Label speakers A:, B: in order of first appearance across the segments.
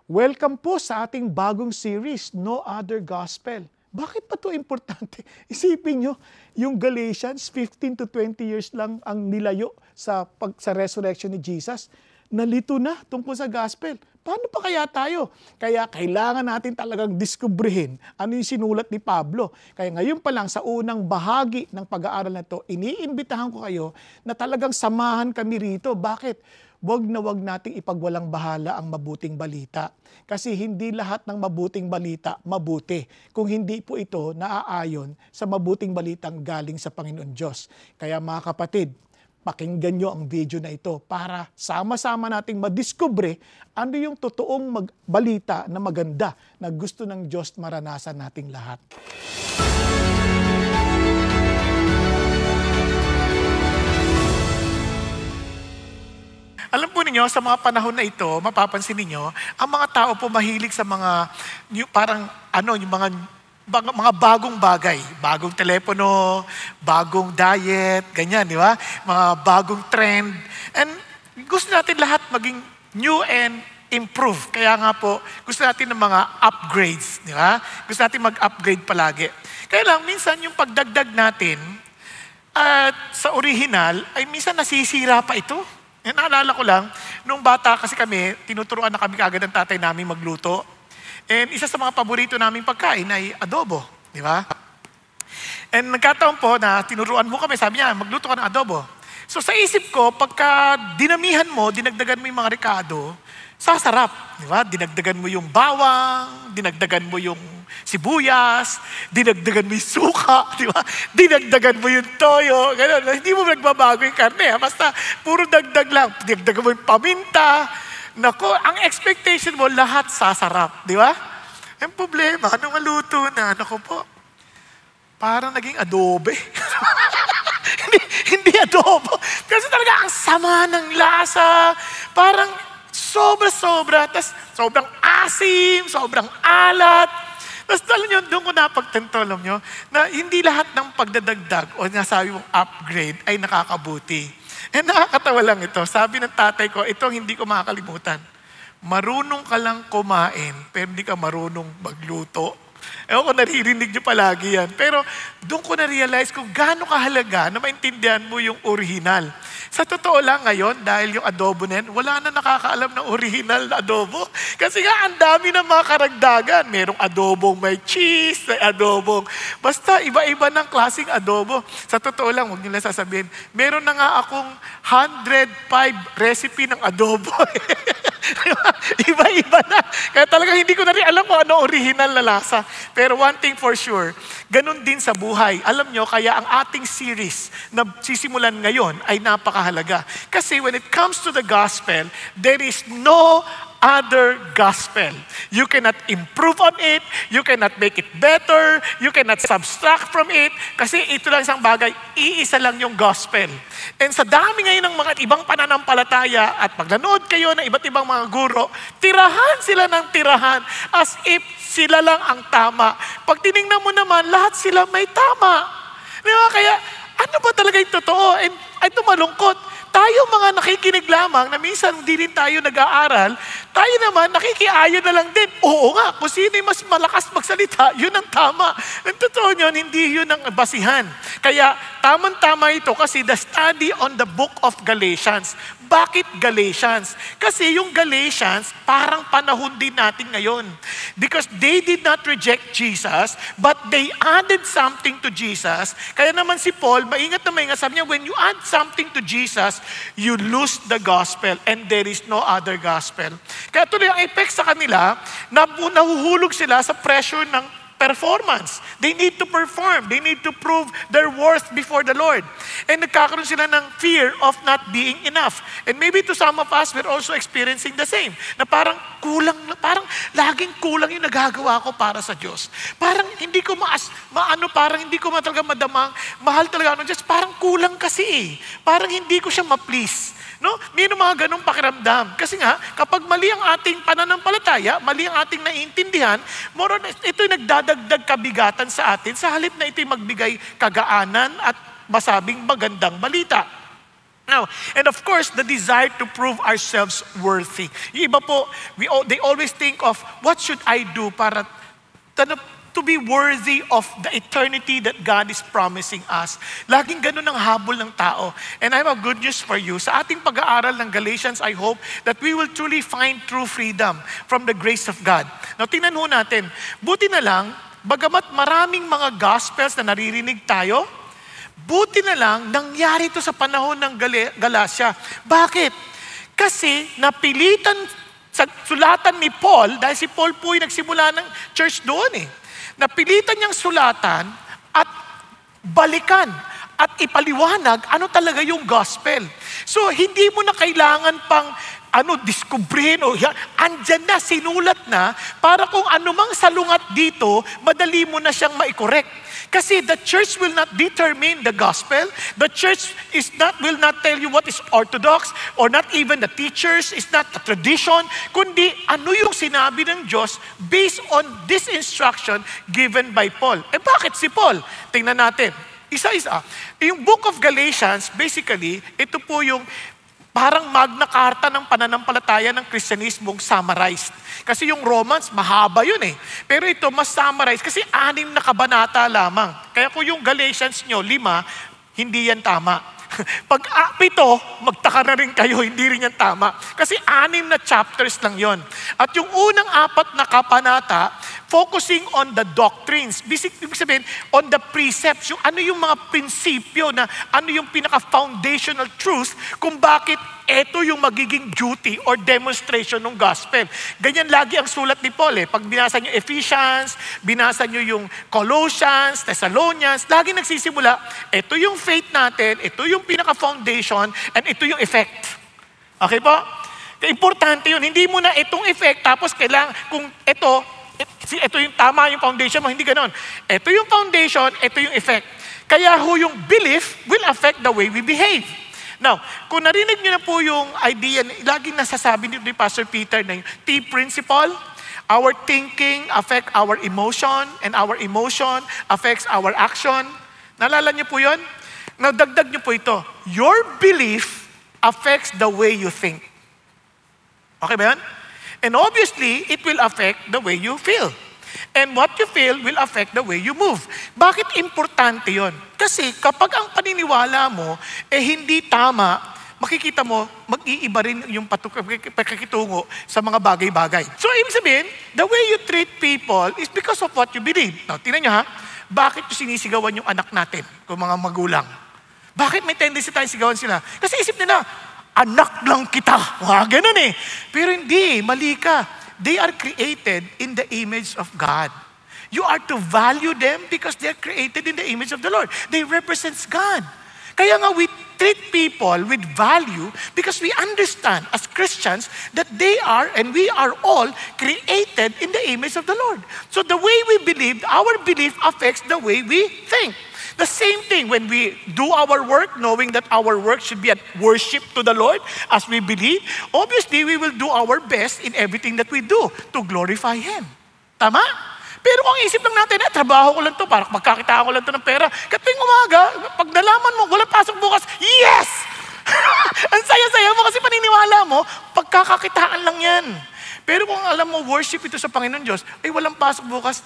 A: Welcome po sa ating bagong series, No Other Gospel. Bakit pa ito importante? Isipin nyo, yung Galatians, 15 to 20 years lang ang nilayo sa resurrection ni Jesus. Nalito na tungkol sa gospel. Paano pa kaya tayo? Kaya kailangan natin talagang diskubrihin ano yung sinulat ni Pablo. Kaya ngayon pa lang sa unang bahagi ng pag-aaral na ito, iniimbitahan ko kayo na talagang samahan kami rito. Bakit? Wag na wag nating ipagwalang bahala ang mabuting balita. Kasi hindi lahat ng mabuting balita mabuti. Kung hindi po ito naaayon sa mabuting balitang galing sa Panginoon Diyos. Kaya mga kapatid, pakinggan nyo ang video na ito para sama-sama nating madiskubre ano yung totoong balita na maganda na gusto ng Diyos maranasan nating lahat. Alam po ninyo, sa mga panahon na ito, mapapansin ninyo, ang mga tao po mahilig sa mga, yung mga bagong bagay. Bagong telepono, bagong diet, ganyan, di ba? Mga bagong trend. And gusto natin lahat maging new and improve. Kaya nga po, gusto natin ng mga upgrades, di ba? Gusto natin mag-upgrade palagi. Kaya lang, minsan yung pagdagdag natin at sa original, ay minsan nasisira pa ito. Naalala ko lang, nung bata kasi kami, tinuturuan na kami kaagad ng tatay namin magluto. And isa sa mga paborito naming pagkain ay adobo, di ba? And nagkataon po na tinuruan mo kami, sabi niya, magluto ka ng adobo. So sa isip ko, pagka dinamihan mo, dinagdagan mo yung mga rekado, sasarap, di ba? Dinagdagan mo yung bawang, dinagdagan mo yung sibuyas, dinagdagan mo yung suka, di ba? Dinagdagan mo yung toyo, gano'n. Hindi mo nagbabago yung karne, ha? Basta puro dagdag lang. Dinagdagan mo yung paminta. Nako, ang expectation mo, lahat sasarap, di ba? Ang problema, nung maluto na, nako po, parang naging adobe. hindi adobo. Kasi talaga ang sama ng lasa. Parang sobra-sobra. Tapos sobrang asim, sobrang alat. Tapos alam nyo, doon ko napagtanto, alam nyo, na hindi lahat ng pagdadagdag o nasabi mong upgrade ay nakakabuti. Eh nakakatawa lang ito. Sabi ng tatay ko, ito hindi ko makakalimutan. Marunong ka lang kumain, pero hindi ka marunong magluto. Ewan ko, naririnig nyo palagi yan. Pero doon ko na-realize kung gaano kahalaga na maintindihan mo yung original. Sa totoo lang ngayon, dahil yung adobo na yan, wala na nakakaalam ng original na adobo. Kasi nga, ang dami ng mga karagdagan. Merong adobong may cheese, may adobong. Basta iba-iba ng klaseng adobo. Sa totoo lang, huwag nila sasabihin, meron na nga akong 105 recipe ng adobo. Iba-iba na. Kaya talagang hindi ko na rin alam kung ano original na lasa. Pero one thing for sure, ganun din sa buhay. Alam nyo, kaya ang ating series na sisimulan ngayon ay napakahalaga. Kasi when it comes to the gospel, there is no other gospel. You cannot improve on it. You cannot make it better. You cannot subtract from it. Kasi ito lang isang bagay, iisa lang yung gospel. And sa dami ngayon ng mga ibang pananampalataya at pag nanood kayo ng iba't ibang mga guro, tirahan sila ng tirahan as if sila lang ang tama. Pag tinignan mo naman, lahat sila may tama. Di ba? Kaya ano ba talaga yung totoo? And ito malungkot. Tayo mga nakikinig lamang na minsan hindi rin tayo nag-aaral, tayo naman nakikiayon na lang din. Oo nga, kung sino yung mas malakas magsalita, yun ang tama. Ang totoo yun, hindi yun ang basihan. Kaya tamang-tama ito kasi the study on the book of Galatians. Bakit Galatians? Kasi yung Galatians, parang panahon din natin ngayon. Because they did not reject Jesus, but they added something to Jesus. Kaya naman si Paul, maingat na maingat, sabi niya, when you add something to Jesus, you lose the gospel and there is no other gospel. Kaya tuloy ang effect sa kanila, nahuhulog sila sa pressure ng performance. They need to perform. They need to prove their worth before the Lord. And nagkakaroon sila ng fear of not being enough. And maybe to some of us, we're also experiencing the same. Na parang kulang, parang laging kulang yung nagagawa ko para sa Diyos. Parang hindi ko parang hindi ko talaga madamang, mahal talaga ako ng Diyos. Parang kulang kasi eh. Parang hindi ko siya ma-please. No? May mga ganong pakiramdam. Kasi nga, kapag mali ang ating pananampalataya, mali ang ating naiintindihan, ito'y nagdadagdag kabigatan sa atin sa halip na ito'y magbigay kagaanan at masabing magandang balita. Now, and of course, the desire to prove ourselves worthy. Yung iba po, they always think of, what should I do para to be worthy of the eternity that God is promising us. Laging ganun ang habol ng tao. And I have good news for you. Sa ating pag-aaral ng Galatians, I hope that we will truly find true freedom from the grace of God. Now, tingnan ho natin. Buti na lang, bagamat maraming mga gospels na naririnig tayo, buti na lang, nangyari ito sa panahon ng Galacia. Bakit? Kasi napilitan sa sulatan ni Paul, dahil si Paul po yung nagsimula ng church doon eh. Napilitan niyang sulatan at balikan at ipaliwanag ano talaga yung gospel. So, hindi mo na kailangan pang diskubrin o andyan na, sinulat na, para kung anumang salungat dito, madali mo na siyang maikorek. Kasi the church will not determine the gospel. The church will not tell you what is orthodox, or not even the teachers, is not the tradition, kundi ano yung sinabi ng Diyos based on this instruction given by Paul. Bakit si Paul? Tingnan natin. Isa-isa. Yung book of Galatians, basically, ito po yung parang Magna Carta ng pananampalataya ng Kristyanismong summarized. Kasi yung Romans, mahaba yun eh. Pero ito, mas summarized kasi 6 na kabanata lamang. Kaya kung yung Galatians nyo, 5, hindi yan tama. Pag 7, magtaka na rin kayo, hindi rin yan tama. Kasi 6 na chapters lang yon. At yung unang 4 na kabanata, focusing on the doctrines. Ibig sabihin, on the precepts. Yung ano yung mga prinsipyo na ano yung pinaka-foundational truth kung bakit ito yung magiging duty or demonstration ng gospel. Ganyan lagi ang sulat ni Paul eh. Pag binasa nyo Ephesians, binasa nyo yung Colossians, Thessalonians, lagi nagsisimula, ito yung faith natin, ito yung pinaka-foundation, and ito yung effect. Okay po? Importante yun. Hindi mo na itong effect, tapos kailangan, kung ito yung tama yung foundation mo, hindi ganon. Ito yung foundation, ito yung effect. Kaya yung belief will affect the way we behave. Now, kung narinig niyo na po yung idea, laging nasasabi ni Pastor Peter na yung T principle, our thinking affect our emotion, and our emotion affects our action. Naalala niyo po yun? Now, dagdag niyo po ito. Your belief affects the way you think. Okay ba yan? And obviously, it will affect the way you feel. And what you feel will affect the way you move. Bakit importante yon? Kasi kapag ang paniniwala mo hindi tama, makikita mo, mag-iiba rin yung pakikitungo sa mga bagay-bagay. So, ibig sabihin, the way you treat people is because of what you believe. Now, tingnan nyo ha, bakit sinisigawan yung anak natin, kung mga magulang? Bakit may tendency tayo sigawan sila? Kasi isip nila, anak lang kita. Ganun eh. Pero hindi, mali ka. They are created in the image of God. You are to value them because they are created in the image of the Lord. They represent God. Kaya nga we treat people with value because we understand as Christians that they are and we are all created in the image of the Lord. So the way we believe, our belief affects the way we think. The same thing when we do our work, knowing that our work should be at worship to the Lord as we believe, obviously we will do our best in everything that we do to glorify Him. Tama? Pero kung isip lang natin, trabaho ko lang to, para magkakitaan ko lang to ng pera. Katwing umaga, pag nalaman mo, wala pasok bukas, yes! Ang saya-saya mo kasi paniniwala mo, pagkakakitaan lang yan. Pero kung alam mo, worship ito sa Panginoon Diyos, walang pasok bukas,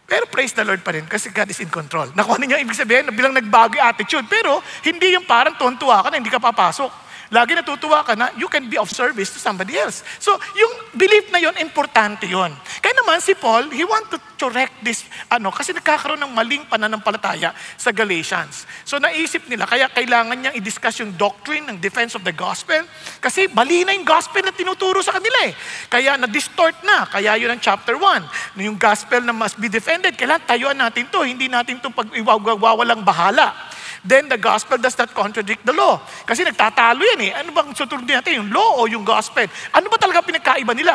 A: pero praise the Lord pa rin kasi God is in control. Nakuha niyo ibig sabihin na bilang nagbago yung attitude. Pero hindi yung parang tuwan-tuwa ka na hindi ka papasok. Lagi natutuwa ka na you can be of service to somebody else. So yung belief na yon, importante yon. Kaya naman si Paul, he want to correct this, kasi nagkakaroon ng maling pananampalataya sa Galatians. So naisip nila, kaya kailangan niyang i-discuss yung doctrine ng defense of the gospel kasi mali na yung gospel na tinuturo sa kanila eh. Kaya na-distort na. Kaya yun ang chapter 1. Yung gospel na must be defended, kailangan tayuan natin to. Hindi natin to pag-iwawalang bahala. Then the gospel does not contradict the law. Kasi nagtatalo yan eh. Ano bang susunod natin? Yung law o yung gospel? Ano ba talaga pinagkaiba nila?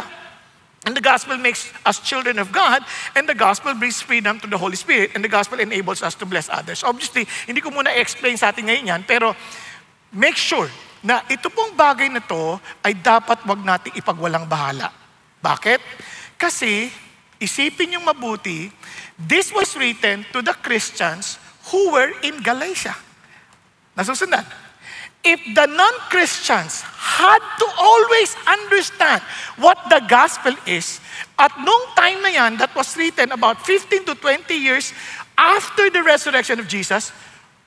A: And the gospel makes us children of God, and the gospel brings freedom to the Holy Spirit, and the gospel enables us to bless others. Obviously, hindi ko muna explain sa atin ngayon yan, pero make sure na ito pong bagay na to ay dapat wag natin ipagwalang bahala. Bakit? Kasi, isipin yung mabuti, this was written to the Christians who were in Galatia. Nasusundan. if the non-Christians had to always understand what the gospel is, at nung time na yan, that was written about 15 to 20 years after the resurrection of Jesus,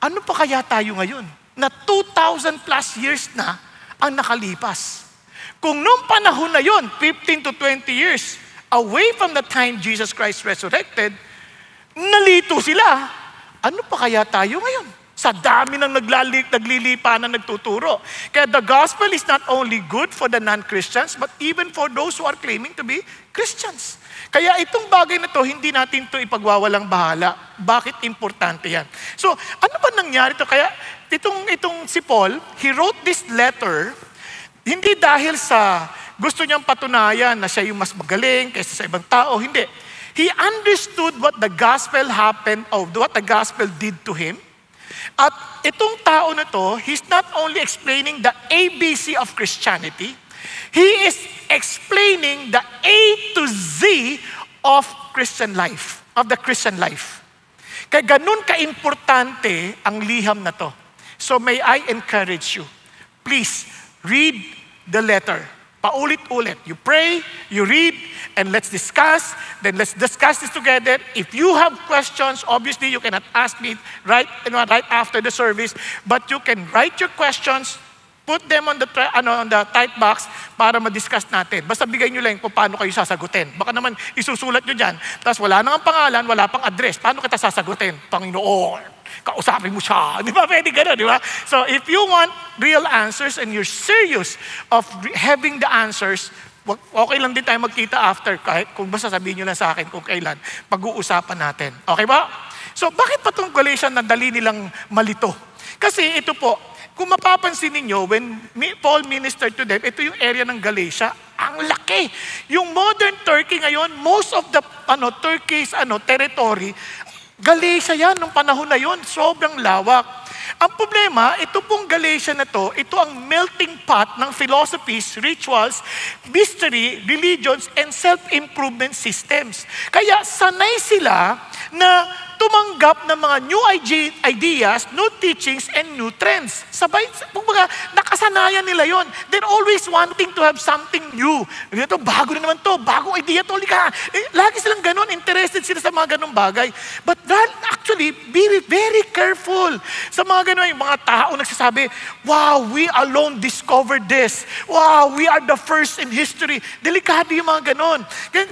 A: ano pa kaya tayo ngayon? Na 2,000 plus years na ang nakalipas. Kung nung panahon na yon, 15 to 20 years away from the time Jesus Christ resurrected, nalito sila. Ano pa kaya tayo ngayon? Sa dami ng naglilipa na nagtuturo. Kaya the gospel is not only good for the non-Christians, but even for those who are claiming to be Christians. Kaya itong bagay na to, hindi natin to ipagwawalang bahala. Bakit importante yan? So, ano ba nangyari to? Kaya itong si Paul, he wrote this letter, hindi dahil sa gusto niyang patunayan na siya yung mas magaling kaysa sa ibang tao. Hindi. He understood what the gospel happened, or what the gospel did to him. At itong tao na to, he's not only explaining the ABC of Christianity, he is explaining the A to Z of Christian life, of the Christian life. Kaya ganun ka-importante ang liham na to. So may I encourage you, please read the letter. Paulit-ulit. You pray, you read, and let's discuss. Then let's discuss this together. If you have questions, obviously you cannot ask me right after the service, but you can write your questions, put them on the type box para ma-discuss natin. Basta bigay nyo lang kung paano kayo sasagutin. Baka naman isusulat nyo dyan, tapos wala nang pangalan, wala pang address. Paano kita sasagutin? Panginoon, kausapin mo siya. Di ba? Pwede gano'n, di ba? So if you want real answers and you're serious of having the answers, okay lang din tayo magkita after, kahit kung basta sabihin nyo lang sa akin kung kailan, pag-uusapan natin. Okay ba? So bakit pa itong Galatians na dali nilang malito? Kasi ito po, kung mapapansin ninyo, when Paul ministered to them, ito yung area ng Galatia, ang laki. Yung modern Turkey ngayon, most of the Turkey's territory, Galatia yan, nung panahon na yon, sobrang lawak. Ang problema, ito pong Galatia na to, ito ang melting pot ng philosophies, rituals, mystery, religions, and self-improvement systems. Kaya sanay sila na tumanggap ng mga new ideas, new teachings, and new trends. Sabay, kumbaga, nakasanayan nila yon. They're always wanting to have something new. Ito, bago na naman to, bagong idea to, lagi silang ganon, interested sila sa mga ganong bagay. But actually, be very careful sa mga ganon, yung mga tao nagsasabi, wow, we alone discovered this. Wow, we are the first in history. Delikado yung mga ganon.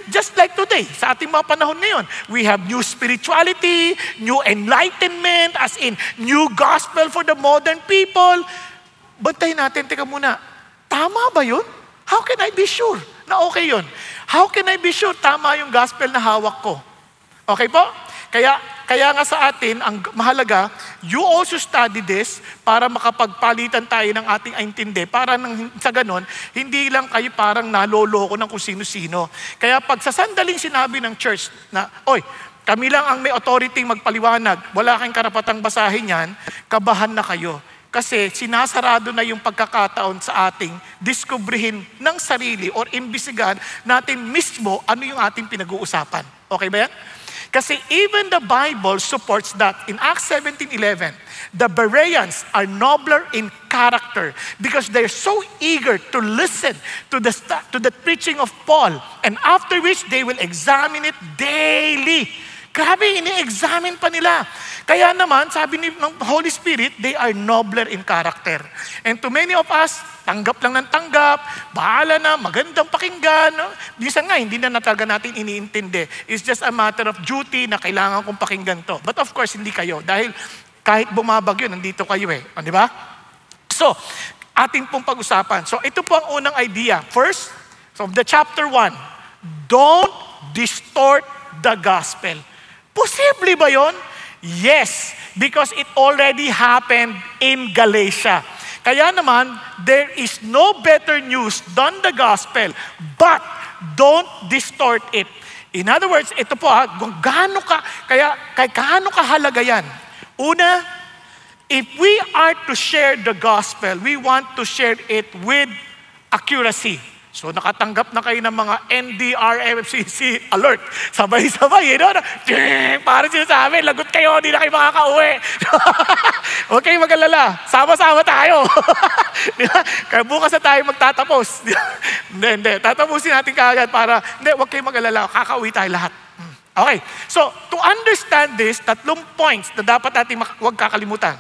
A: Just like today, sa ating mga panahon ngayon, we have new spirituality, new enlightenment, as in new gospel for the modern people. Bantayin natin, teka muna, tama ba yun? How can I be sure na okay yun? How can I be sure tama yung gospel na hawak ko? Okay po? Kaya nga sa atin, ang mahalaga, you also study this para makapagpalitan tayo ng ating intindi. Para sa ganon, hindi lang kayo parang naloloko ng kung sino-sino. Kaya pag sa sandaling sinabi ng church na, oy, kami lang ang may authority magpaliwanag, wala kayong karapatang basahin yan, kabahan na kayo. Kasi sinasarado na yung pagkakataon sa ating diskubrihin ng sarili or imbisigan natin mismo ano yung ating pinag-uusapan. Okay ba yan? Kasi even the Bible supports that. In Acts 17:11, the Bereans are nobler in character because they're so eager to listen to the preaching of Paul, and after which they will examine it daily. Grabe, ini-examine pa nila. Kaya naman, sabi ng Holy Spirit, they are nobler in character. And to many of us, tanggap lang ng tanggap, bahala na, magandang pakinggan. No? Minsan nga, hindi na talaga natin iniintindi. It's just a matter of duty na kailangan kong pakinggan to. But of course, hindi kayo. Dahil kahit bumabagyo, nandito kayo eh. Di ba? So, ating pong pag-usapan. So, ito po ang unang idea. First, so the chapter 1, don't distort the gospel. Posible ba yon? Yes, because it already happened in Galatia. Kaya naman, there is no better news than the gospel, but don't distort it. In other words, ito po kung gaano kahalaga yan. Una, if we are to share the gospel, we want to share it with accuracy. So nakatanggap na kayo ng mga NDRFCC alert. Sabay-sabay, parang sinasabi, lagot kayo, hindi na kayo makakauwi. Huwag kayong mag-alala, sama-sama tayo. Kaya bukas na tayo magtatapos. Hindi. Tatapusin natin kaagad para, huwag kayong mag-alala, kakauwi tayo lahat. Okay, so to understand this, 3 points na dapat natin huwag kakalimutan.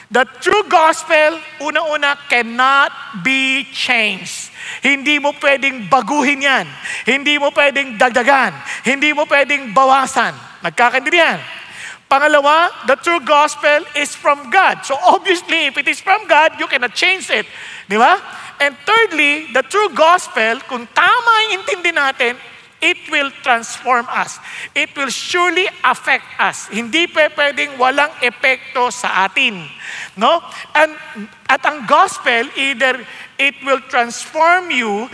A: The true gospel, una-una, cannot be changed. Hindi mo pwedeng baguhin yan. Hindi mo pwedeng dagdagan. Hindi mo pwedeng bawasan. Nagkakaintindihan? Pangalawa, the true gospel is from God. So obviously, if it is from God, you cannot change it. Di ba? And thirdly, the true gospel, kung tama ang intindi natin, it will transform us. It will surely affect us. Hindi pwedeng walang epekto sa atin. No? At ang gospel, either it will transform you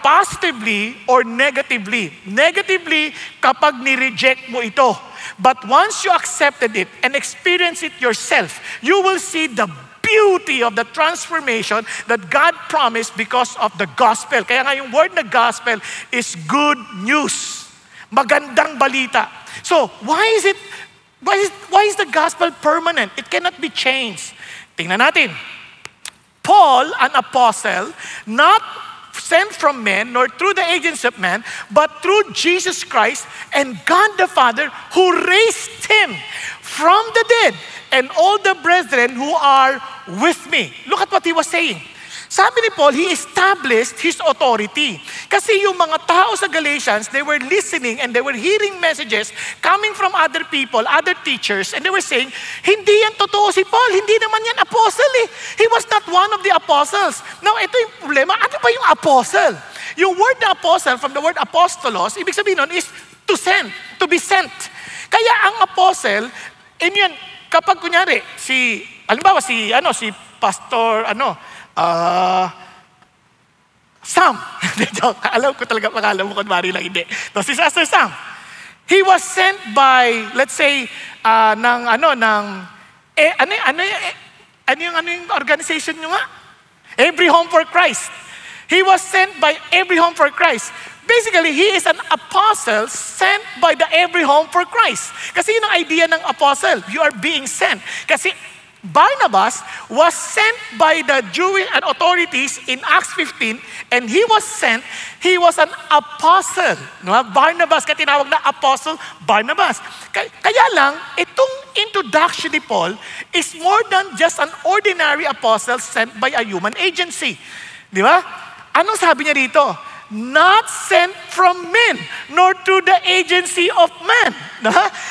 A: positively or negatively. Negatively, kapag ni-reject mo ito. But once you accepted it and experience it yourself, you will see the beauty of the transformation that God promised because of the gospel. Kaya nga yung word na gospel is good news. Magandang balita. So, why is the gospel permanent? It cannot be changed. Tingnan natin. Paul, an apostle, not sent from men, nor through the agency of man, but through Jesus Christ and God the Father, who raised him from the dead, and all the brethren who are with me. Look at what he was saying. Sabi ni Paul, he established his authority. Kasi yung mga tao sa Galatians, they were listening and they were hearing messages coming from other people, other teachers, and they were saying, hindi yan totoo si Paul, hindi naman yan apostle eh. He was not one of the apostles. Now, ito yung problema, ano ba yung apostle? Yung word na apostle, from the word apostolos, ibig sabihin nun is to send, to be sent. Kaya ang apostle, yan, kapag kunyari, si Pastor, Sam. Alam ko talaga pangalan mo, kunwari lang hindi. No, si Pastor Sam. He was sent by, let's say, yung organization nyo nga? Every Home for Christ. He was sent by Every Home for Christ. Basically, he is an apostle sent by the Every Home for Christ. Kasi yun ang idea ng apostle. You are being sent. Kasi Barnabas was sent by the Jewish authorities in Acts 15, and he was an apostle. No? Barnabas, kaya tinawag na apostle, Barnabas. Kaya lang, itong introduction ni Paul is more than just an ordinary apostle sent by a human agency. Di ba? Anong sabi niya rito? Not sent from men, nor through the agency of man.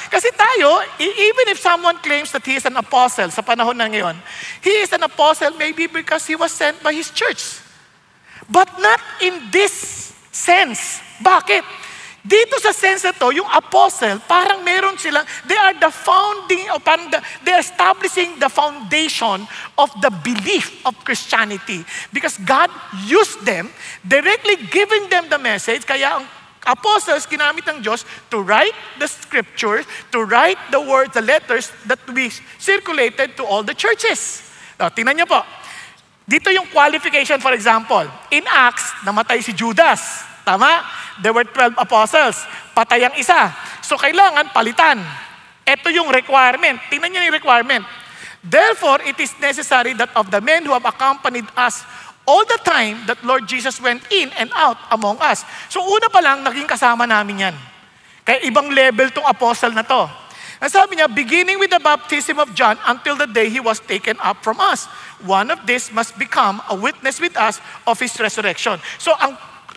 A: Kasi tayo, even if someone claims that he is an apostle sa panahon na ngayon, he is an apostle maybe because he was sent by his church. But not in this sense. Bakit? Dito sa sense na to, yung apostle, parang meron silang, they are establishing the foundation of the belief of Christianity. Because God used them, directly giving them the message, kaya ang apostles, ginamit ng Diyos to write the scriptures, to write the words, the letters that we circulated to all the churches. Now, tingnan niyo po. Dito yung qualification, for example. In Acts, namatay si Judas. Tama? There were 12 apostles. Patay ang isa. So, kailangan palitan. Ito yung requirement. Tingnan niyo yung requirement. Therefore, it is necessary that of the men who have accompanied us all the time that Lord Jesus went in and out among us. So, una pa lang, naging kasama namin yan. Kaya ibang level tong apostle na to. Ang sabi niya, beginning with the baptism of John until the day he was taken up from us. One of these must become a witness with us of his resurrection. So,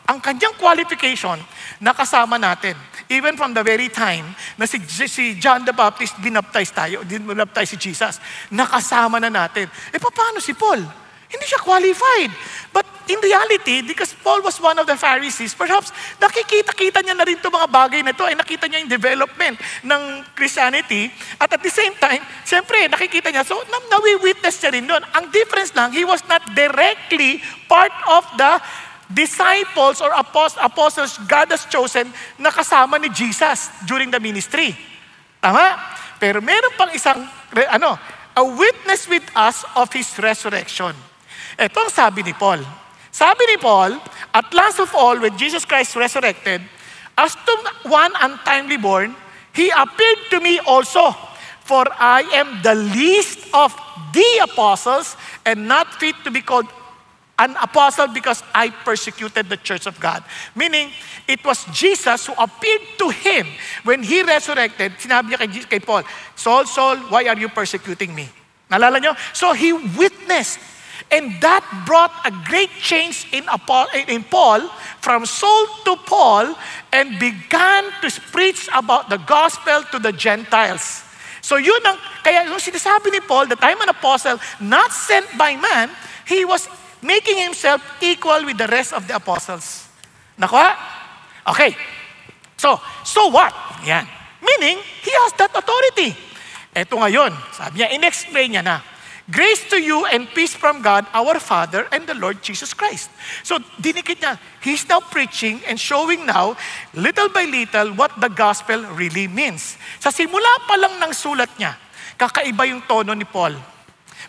A: ang kanyang qualification, nakasama natin. Even from the very time na si John the Baptist binaptize si Jesus, nakasama na natin. Paano si Paul? Hindi siya qualified. But in reality, because Paul was one of the Pharisees, perhaps nakikita niya na rin itong mga bagay na ito, ay nakita niya yung development ng Christianity, at the same time, siyempre, nakikita niya, so nawi-witness niya rin doon. Ang difference lang, he was not directly part of the disciples or apostles God has chosen na kasama ni Jesus during the ministry. Tama? Pero meron pang isang, a witness with us of His resurrection. Ito ang sabi ni Paul. Sabi ni Paul, at last of all, when Jesus Christ resurrected, as to one untimely born, He appeared to me also, for I am the least of the apostles and not fit to be called an apostle because I persecuted the church of God. Meaning, it was Jesus who appeared to him when He resurrected. Sinabi niya kay Paul, Saul, Saul, why are you persecuting me? Nalala niyo? So he witnessed. And that brought a great change in Paul, from Saul to Paul, and began to preach about the gospel to the Gentiles. So yun ang, kaya yung sinasabi ni Paul that I'm an apostle, not sent by man, he was making himself equal with the rest of the apostles. Nakuha? Okay. So what? Yan. Meaning, he has that authority. Eto ngayon, sabi niya, in-explain niya na, grace to you and peace from God, our Father, and the Lord Jesus Christ. So, dinikit niya. He's now preaching and showing now, little by little, what the gospel really means. Sa simula pa lang ng sulat niya, kakaiba yung tono ni Paul.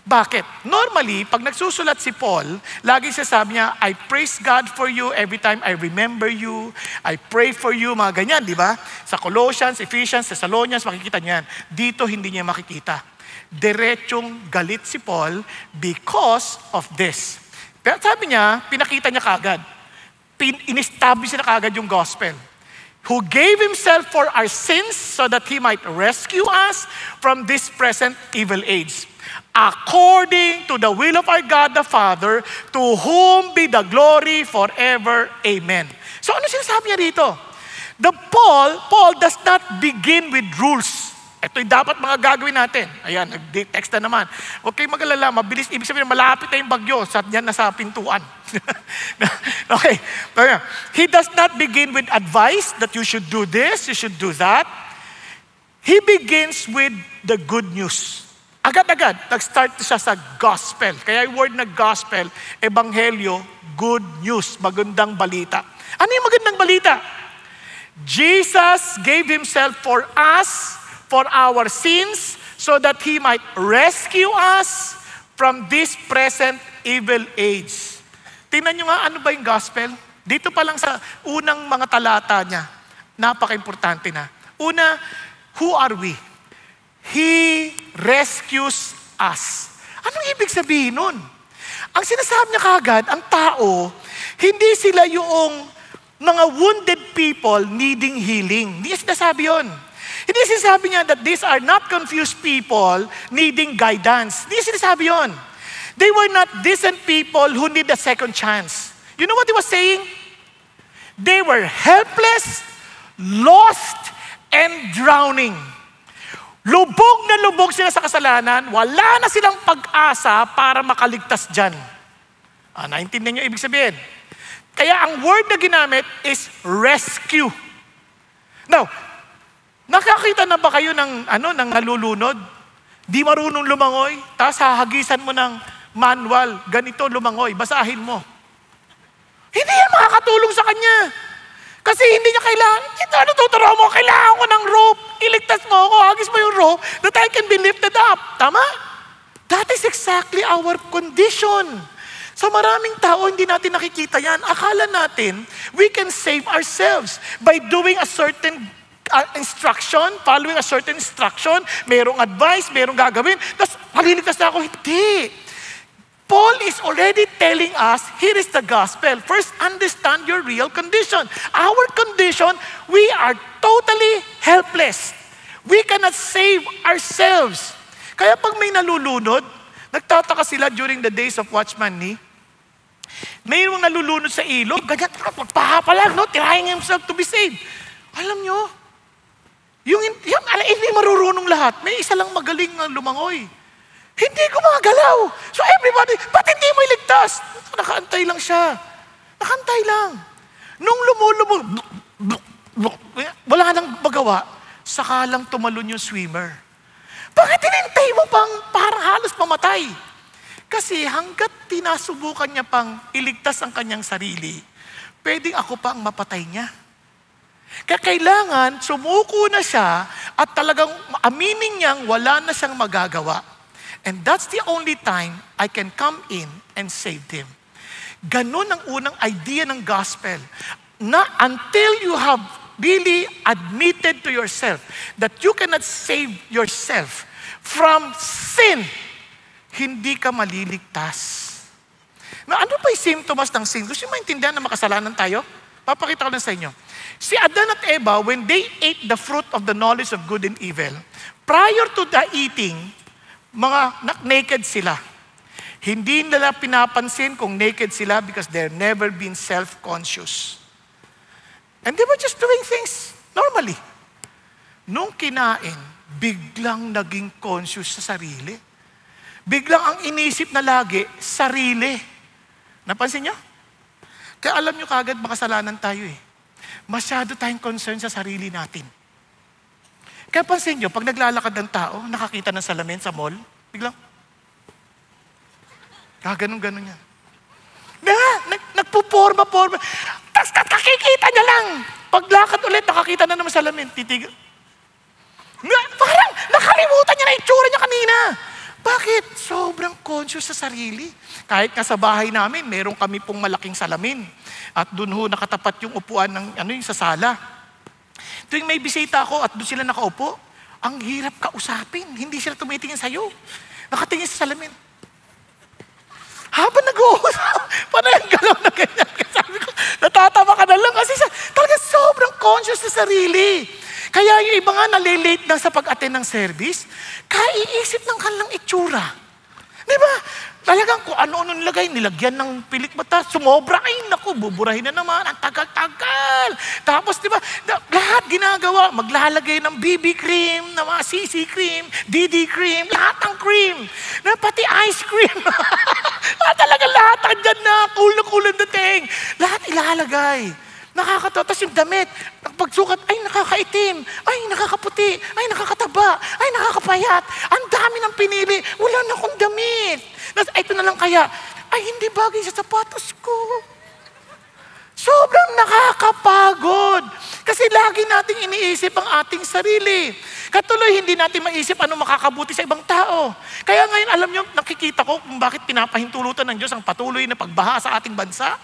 A: Bakit? Normally, pag nagsusulat si Paul, lagi sasabi niya, I praise God for you every time I remember you. I pray for you, mga ganyan, di ba? Sa Colossians, Ephesians, Thessalonians, makikita niyan. Dito, hindi niya makikita. Diretsong galit si Paul because of this. Pero sabi niya, pinakita niya kagad. In-establish niya kagad yung gospel. Who gave Himself for our sins so that He might rescue us from this present evil age. According to the will of our God the Father, to whom be the glory forever. Amen. So ano sinasabi niya dito? Paul does not begin with rules. Ito'y dapat mga gagawin natin. Ayan, nag-text na naman. Huwag kayong mag-alala, mabilis. Ibig sabihin, malapit na yung bagyo. Diyan na sa pintuan. Okay. He does not begin with advice that you should do this, you should do that. He begins with the good news. Agad-agad, nag-start siya sa gospel. Kaya yung word na gospel, ebanghelyo, good news, magandang balita. Ano yung magandang balita? Jesus gave Himself for us, for our sins, so that He might rescue us from this present evil age. Tingnan nyo nga, ano ba yung gospel? Dito pa lang sa unang mga talata niya, napaka-importante na. Una, who are we? He rescues us. Anong ibig sabihin nun? Ang sinasabi niya kagad, ang tao, hindi sila yung mga wounded people needing healing. Hindi niya sinasabi yun. Hindi sinasabi niya that these are not confused people needing guidance. Hindi sinasabi yun. They were not decent people who need a second chance. You know what he was saying? They were helpless, lost, and drowning. Lubog na lubog sila sa kasalanan, wala na silang pag-asa para makaligtas dyan. Naintindihan niyo ibig sabihin? Kaya ang word na ginamit is rescue. Now, nakakita na ba kayo ng nalulunod? Di marunong lumangoy, tapos hahagisan mo ng manual, ganito lumangoy, basahin mo. Hindi yan makakatulong sa kanya. Kasi hindi niya kailangan, ano tuturo mo? Kailangan ko ng rope. Iligtas mo ako, hagis mo yung rope that I can be lifted up. Tama? That is exactly our condition. Sa maraming tao, hindi natin nakikita yan. Akala natin, we can save ourselves by doing a certain instruction, following a certain instruction, merong advice, merong gagawin, tapos maliligtas na ako. Hindi. Paul is already telling us, here is the gospel. First, understand your real condition. Our condition, we are totally helpless. We cannot save ourselves. Kaya pag may nalulunod, nagtataka sila during the days of Watchman Nee, mayroong nalulunod sa ilog, ganyan, magpahapalag, no? Trying himself to be saved. Alam nyo, hindi marurunong lahat. May isa lang magaling na lumangoy. Hindi gumagalaw. So everybody, ba't hindi mo iligtas? Nakaantay lang siya. Nakantay lang. Nung lumulubog, wala nang magawa, saka lang tumalon yung swimmer. Bakit hinintay mo pang parang halos mamatay? Kasi hanggat tinasubukan niya pang iligtas ang kanyang sarili, pwedeng ako pang mapatay niya. Kaya kailangan, sumuko na siya at talagang aminin niyang wala na siyang magagawa. And that's the only time I can come in and save him. Ganon ang unang idea ng gospel. Na until you have really admitted to yourself that you cannot save yourself from sin, hindi ka maliligtas. Na ano pa yung symptoms ng sin? Gusto nyo maintindihan na makasalanan tayo? Papakita ko lang sa inyo. Si Adan at Eva, when they ate the fruit of the knowledge of good and evil, prior to the eating, naked sila. Hindi nila pinapansin kung naked sila because they're never been self-conscious. And they were just doing things normally. Nung kinain, biglang naging conscious sa sarili. Biglang ang inisip na lagi, sarili. Napansin nyo? Kaya alam nyo kagad makasalanan tayo eh. Masyado tayong concern sa sarili natin. Kaya pansin nyo, pag naglalakad ng tao, nakakita ng salamin sa mall, biglang, ganun-ganun yan. Nagpuporma. Tapos nakikita niya lang. Paglakad ulit, nakakita na naman salamin. Titigil. Parang nakalimutan niya na itsura niya kanina. Bakit? Sobrang conscious sa sarili. Kahit nga sa bahay namin, meron kami pong malaking salamin. At doon ho nakatapat yung upuan ng yung sa sala. Tuwing may bisita ako at doon sila nakaupo, ang hirap kausapin. Hindi sila tumitingin sa'yo. Nakatingin sa salamin. Habang nag-uusap, parang galaw na ganyan. Sabi ko, natatawa ka na lang kasi talaga sobrang conscious sa sarili. Kaya yung iba nga nalilate na sa pag-attend ng service, kaiisip ng kanilang itsura. Di ba? Talagang kung ano-ano nilagyan ng pilik mata, sumobra, ay naku, buburahin na naman, ang tagal-tagal. Tapos di ba, lahat ginagawa, maglalagay ng BB cream, ng mga CC cream, DD cream, lahat ng cream. Na pati ice cream. Talaga lahat, andyan na, kulang-kulang dating. Lahat ilalagay. Nakakatawa. Tapos yung damit, pagsukat, ay nakakaitim, ay nakakaputi, ay nakakataba, ay nakakapayat. Ang dami ng pinili. Wala na akong damit. Ito na lang kaya, ay hindi bagay sa sapatos ko. Sobrang nakakapagod. Kasi lagi nating iniisip ang ating sarili. Katuloy, hindi natin maisip ano makakabuti sa ibang tao. Kaya ngayon, alam nyo, nakikita ko kung bakit pinapahintulutan ng Diyos ang patuloy na pagbaha sa ating bansa.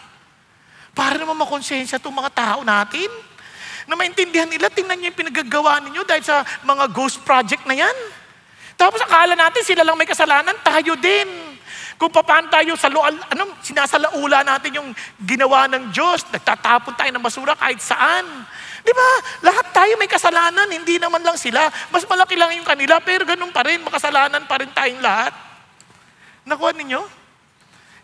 A: Para naman makonsensya itong mga tao natin. Na maintindihan nila, tingnan nyo yung pinagagawa ninyo dahil sa mga ghost project na yan. Tapos akala natin sila lang may kasalanan, tayo din. Kung paano tayo sinasalaula natin yung ginawa ng Diyos, nagtatapon tayo ng basura kahit saan. Di ba? Lahat tayo may kasalanan, hindi naman lang sila. Mas malaki lang yung kanila, pero ganun pa rin, makasalanan pa rin tayong lahat. Nakuha ninyo?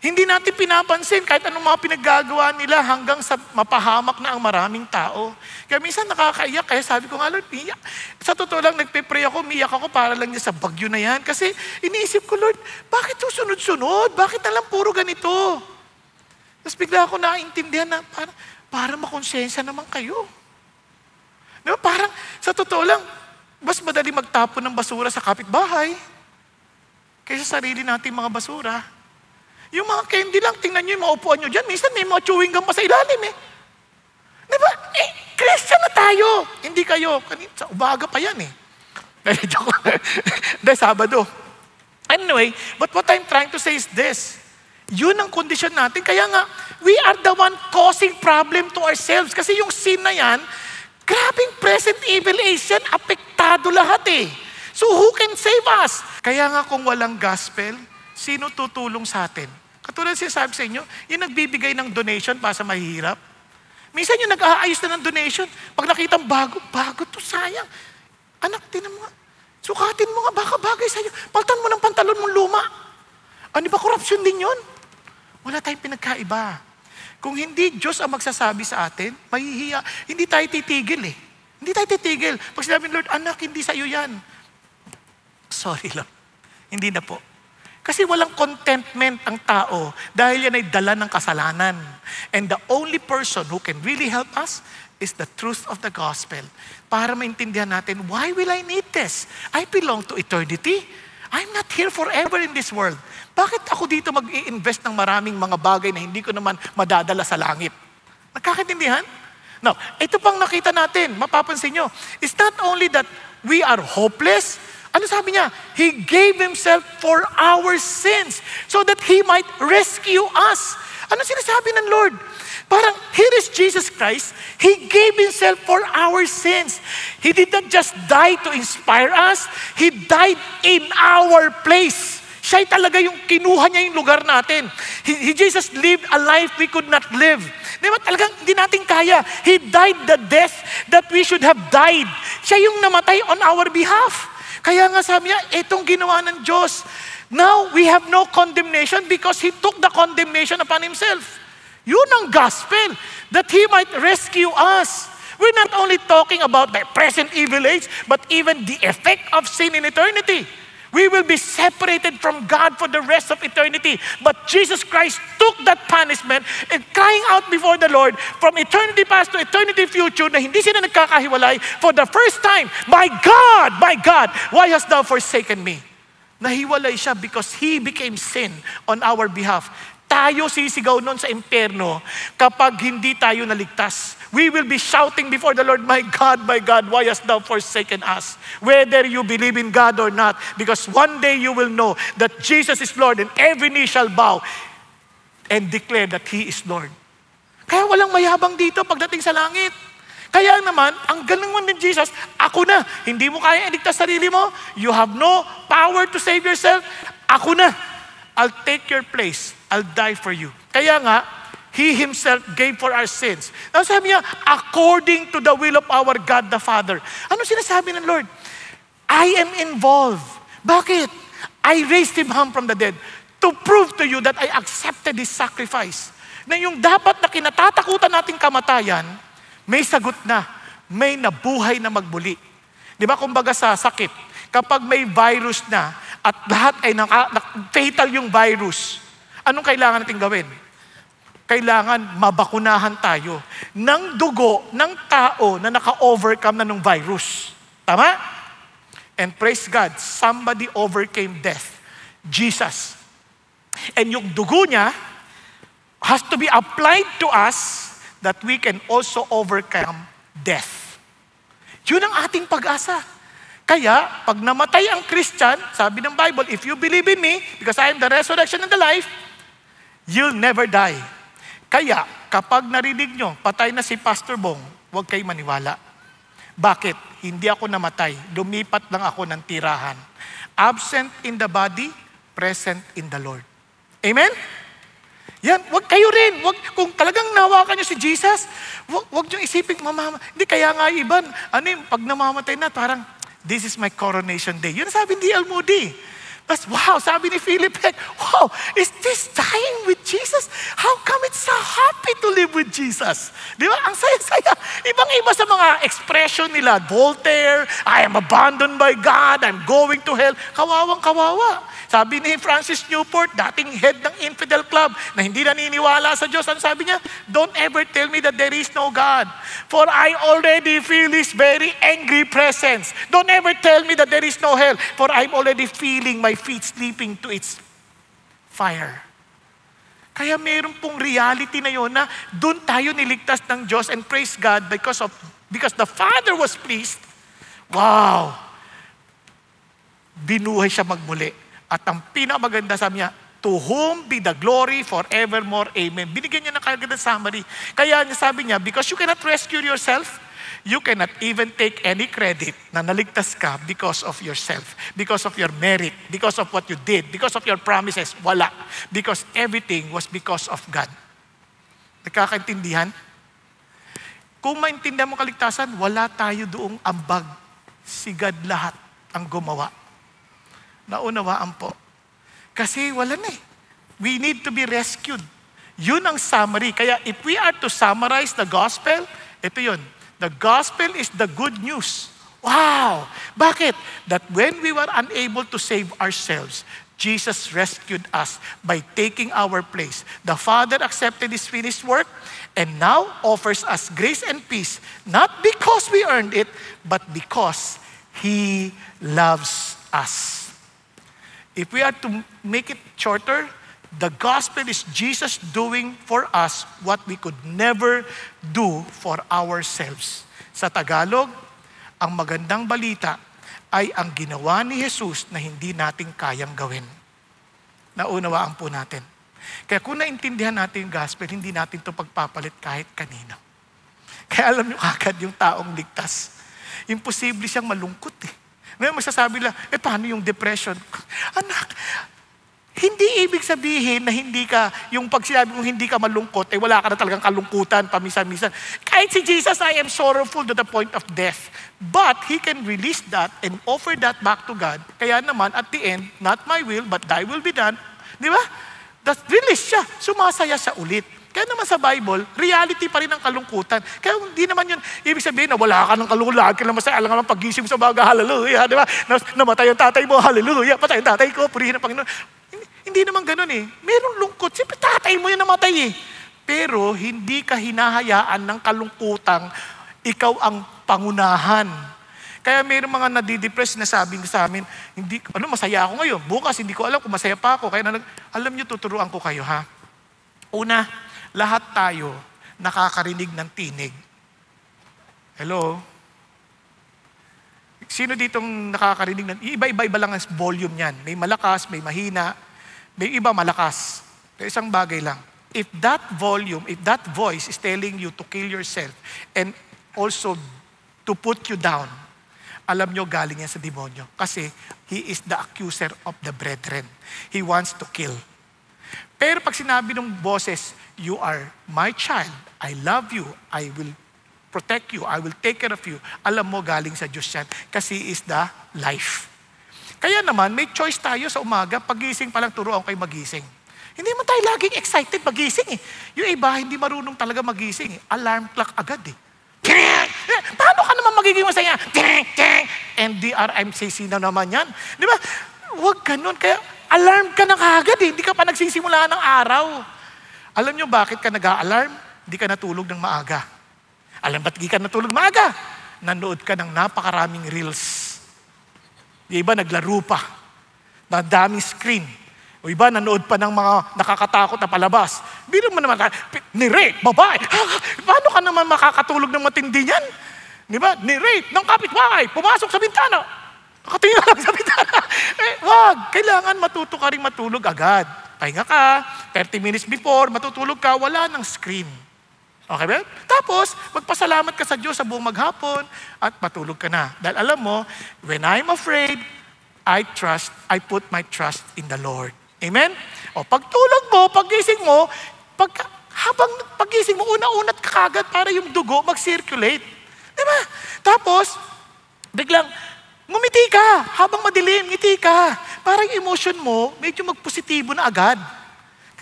A: Hindi natin pinapansin kahit anong mga pinaggagawa nila hanggang sa mapahamak na ang maraming tao. Kaya minsan nakakaiyak, kaya sabi ko nga, Lord, iyak. Sa totoo lang, nagpe-pray ako, umiyak ako para lang sa bagyo na yan. Kasi iniisip ko, Lord, bakit susunod-sunod? Bakit na lang puro ganito? Tapos bigla ako naiintindihan na para makonsensya naman kayo. Diba? Parang, sa totoo lang, mas madali magtapon ng basura sa kapitbahay kaysa sarili nating mga basura. Yung mga candy lang, tingnan nyo yung mga upuan nyo dyan. Minsan may mga chewing gum pa sa ilalim eh. Diba? Christian na tayo. Hindi kayo. Sa umaga pa yan eh. Dahil Sabado. Anyway, but what I'm trying to say is this. Yun ang kondisyon natin. Kaya nga, we are the one causing problem to ourselves. Kasi yung sin na yan, grabing present evil age yan, apektado lahat eh. So who can save us? Kaya nga kung walang gospel, sino tutulong sa atin? Katulad sinasabi sa inyo, yung nagbibigay ng donation para sa mahihirap. Minsan yung nag-aayos na ng donation, pag nakita bago to, sayang. Anak, tinan mo nga. Sukatin mo nga, baka bagay sa'yo. Paltan mo ng pantalon mong luma. Ano ba, korupsyon din yun? Wala tayong pinagkaiba. Kung hindi Diyos ang magsasabi sa atin, mahihiya, hindi tayo titigil eh. Hindi tayo titigil. Pag sinabi, Lord, anak, hindi sa'yo yan. Sorry lang. Hindi na po. Kasi walang contentment ang tao dahil yan ay dala ng kasalanan. And the only person who can really help us is the truth of the gospel. Para maintindihan natin, why will I need this? I belong to eternity. I'm not here forever in this world. Bakit ako dito mag-i-invest ng maraming mga bagay na hindi ko naman madadala sa langit? Nagkakaintindihan? Now, ito pang nakita natin, mapapansin nyo, it's not only that we are hopeless Ano sabi niya? He gave Himself for our sins so that He might rescue us. Ano sinasabi ng Lord? Parang, here is Jesus Christ. He gave Himself for our sins. He did not just die to inspire us. He died in our place. Siya talaga yung kinuha niya yung lugar natin. Jesus lived a life we could not live. Di ba talagang hindi natin kaya? He died the death that we should have died. Siya yung namatay on our behalf. Kaya nga sabi niya, itong ginawa ng Diyos. Now, we have no condemnation because He took the condemnation upon Himself. Yun ang gospel, that He might rescue us. We're not only talking about the present evil age, but even the effect of sin in eternity. We will be separated from God for the rest of eternity. But Jesus Christ took that punishment and crying out before the Lord from eternity past to eternity future na hindi sila nagkakahiwalay for the first time. My God, why hast thou forsaken me? Nahiwalay siya because He became sin on our behalf. Tayo sisigaw nun sa impyerno kapag hindi tayo naligtas. We will be shouting before the Lord, my God, why hast thou forsaken us? Whether you believe in God or not, because one day you will know that Jesus is Lord and every knee shall bow and declare that He is Lord. Kaya walang mayabang dito pagdating sa langit. Kaya naman, ang galing mo ni Jesus, ako na. Hindi mo kaya iligtas sarili mo. You have no power to save yourself. Ako na. I'll take your place. I'll die for you. Kaya nga, He Himself gave for our sins. Now sabi niya, according to the will of our God the Father. Ano sinasabi ng Lord? I am involved. Bakit? I raised Him from the dead to prove to you that I accepted His sacrifice. Na yung dapat na kinatatakutan nating kamatayan, may sagot na. May nabuhay na magbuli. Di ba kumbaga sa sakit, kapag may virus na at lahat ay fatal yung virus, anong kailangan natin gawin? Kailangan mabakunahan tayo ng dugo ng tao na naka-overcome na ng virus. Tama? And praise God, somebody overcame death. Jesus. And yung dugo niya has to be applied to us that we can also overcome death. Yun ang ating pag-asa. Kaya, pag namatay ang Christian, sabi ng Bible, if you believe in me, because I am the resurrection and the life, you'll never die. Kaya, kapag narinig nyo, patay na si Pastor Bong, huwag kayo maniwala. Bakit? Hindi ako namatay. Lumipat lang ako ng tirahan. Absent in the body, present in the Lord. Amen? Yan, huwag kayo rin. Kung talagang nawakan nyo si Jesus, huwag nyo isipin, hindi kaya nga iban. Pag namamatay na, parang, this is my coronation day. Yun sabi ni D.L. Moody. Tapos, wow, sabi ni Philip Heck, wow, is this dying with Jesus? How come it's so happy to live with Jesus? Di ba? Ang saya-saya. Ibang-iba sa mga expression nila. Voltaire, I am abandoned by God, I'm going to hell. Kawawang-kawawa. Sabi ni Francis Newport, dating head ng Infidel Club, na hindi naniniwala sa Diyos, ano sabi niya? Don't ever tell me that there is no God. For I already feel His very angry presence. Don't ever tell me that there is no hell. For I'm already feeling my feet slipping to its fire. Kaya meron pong reality na yun na doon tayo niligtas ng Diyos and praise God because the Father was pleased. Wow! Binuhay siya magmuli. At ang pinamaganda sabi niya, to whom be the glory forevermore. Amen. Binigyan niya ng kagandang summary. Kaya sabi niya, because you cannot rescue yourself, you cannot even take any credit na naligtas ka because of yourself, because of your merit, because of what you did, because of your promises. Wala. Because everything was because of God. Nagkakaintindihan? Kung maintindihan mo kaligtasan, wala tayo doong ambag. Si God lahat ang gumawa. Naunawaan po. Kasi wala na eh. We need to be rescued. Yun ang summary. Kaya if we are to summarize the gospel, ito yun. The gospel is the good news. Wow! Bakit? That when we were unable to save ourselves, Jesus rescued us by taking our place. The Father accepted His finished work and now offers us grace and peace, not because we earned it, but because He loves us. If we are to make it shorter, the gospel is Jesus doing for us what we could never do for ourselves. Sa Tagalog, ang magandang balita ay ang ginawa ni Jesus na hindi natin kayang gawin. Naunawaan po natin. Kaya kung naintindihan natin yung gospel, hindi natin ito pagpapalit kahit kanino. Kaya alam nyo kagad yung taong ligtas. Imposible siyang malungkot eh. Ngayon masasabi lang, paano yung depression? Anak, hindi ibig sabihin na hindi ka, yung pag sinabi mong hindi ka malungkot, wala ka na talagang kalungkutan, paminsan-minsan. Kahit si Jesus, I am sorrowful to the point of death. But He can release that and offer that back to God. Kaya naman, at the end, not my will, but thy will be done. Di ba? That release siya. Sumasaya siya ulit. Kaya naman sa Bible, reality pa rin ang kalungkutan. Kaya hindi naman yun, ibig sabihin na wala ka ng kalungkutan, ka lang masaya, alam naman pag-gising mo sa baga, hallelujah, di ba? Namatay ang tatay mo, hallelujah, patay ang tatay ko, purihin ang Panginoon. Hindi naman ganun eh. Merong lungkot. Siyempre tatay mo yun namatay eh. Pero hindi ka hinahayaan ng kalungkutang ikaw ang pangunahan. Kaya mayroong mga nadidepress na sabing sa amin, hindi, masaya ako ngayon. Bukas hindi ko alam kung masaya pa ako. Kaya alam niyo, tuturuan ko kayo ha. Una, lahat tayo nakakarinig ng tinig. Hello? Sino ditong nakakarinig ng, iba-iba lang ang volume niyan. May malakas, may mahina, may iba malakas. Pero isang bagay lang. If that volume, if that voice is telling you to kill yourself and also to put you down, alam nyo galing yan sa demonyo. Kasi he is the accuser of the brethren. He wants to kill. Pero pag sinabi ng boses, you are my child, I love you, I will protect you, I will take care of you, alam mo galing sa Diyos yan. Kasi he is the life. Kaya naman, may choice tayo sa umaga, pagising pa lang turuan kayo magising. Hindi man tayo laging excited magising eh. Yung iba, hindi marunong talaga magising eh. Alarm clock agad eh. Paano ka naman magiging masaya? NDRMCC na naman yan. Di ba? Huwag ganun. Kaya alarm ka na kagad eh. Hindi ka pa nagsisimula ng araw. Alam nyo bakit ka nag-a-alarm? Hindi ka natulog ng maaga. Alam ba't hindi ka natulog maaga? Nanood ka ng napakaraming reels. Yung iba naglaro pa. Na daming screen. O iba nanood pa ng mga nakakatakot na palabas. Biro mo naman, ni-rape, babae. Paano ka naman makakatulog ng matindi niyan? Di ba? Ni-rape ng kapitbahay, pumasok sa bintana. Nakatingin lang sa bintana. Wag, kailangan matuto ka rin matulog agad. Pahinga ka, 30 minutes before, matutulog ka, wala ng screen. Okay ba? Tapos, magpasalamat ka sa Diyos sa buong maghapon at matulog ka na. Dahil alam mo, when I'm afraid, I put my trust in the Lord. Amen? O pagtulog mo, pagising mo, habang pagising mo, una-unat ka kagad para yung dugo mag-circulate. Diba? Tapos, biglang, ngumiti ka. Habang madilim, ngiti ka. Para yung emotion mo, medyo magpositibo na agad.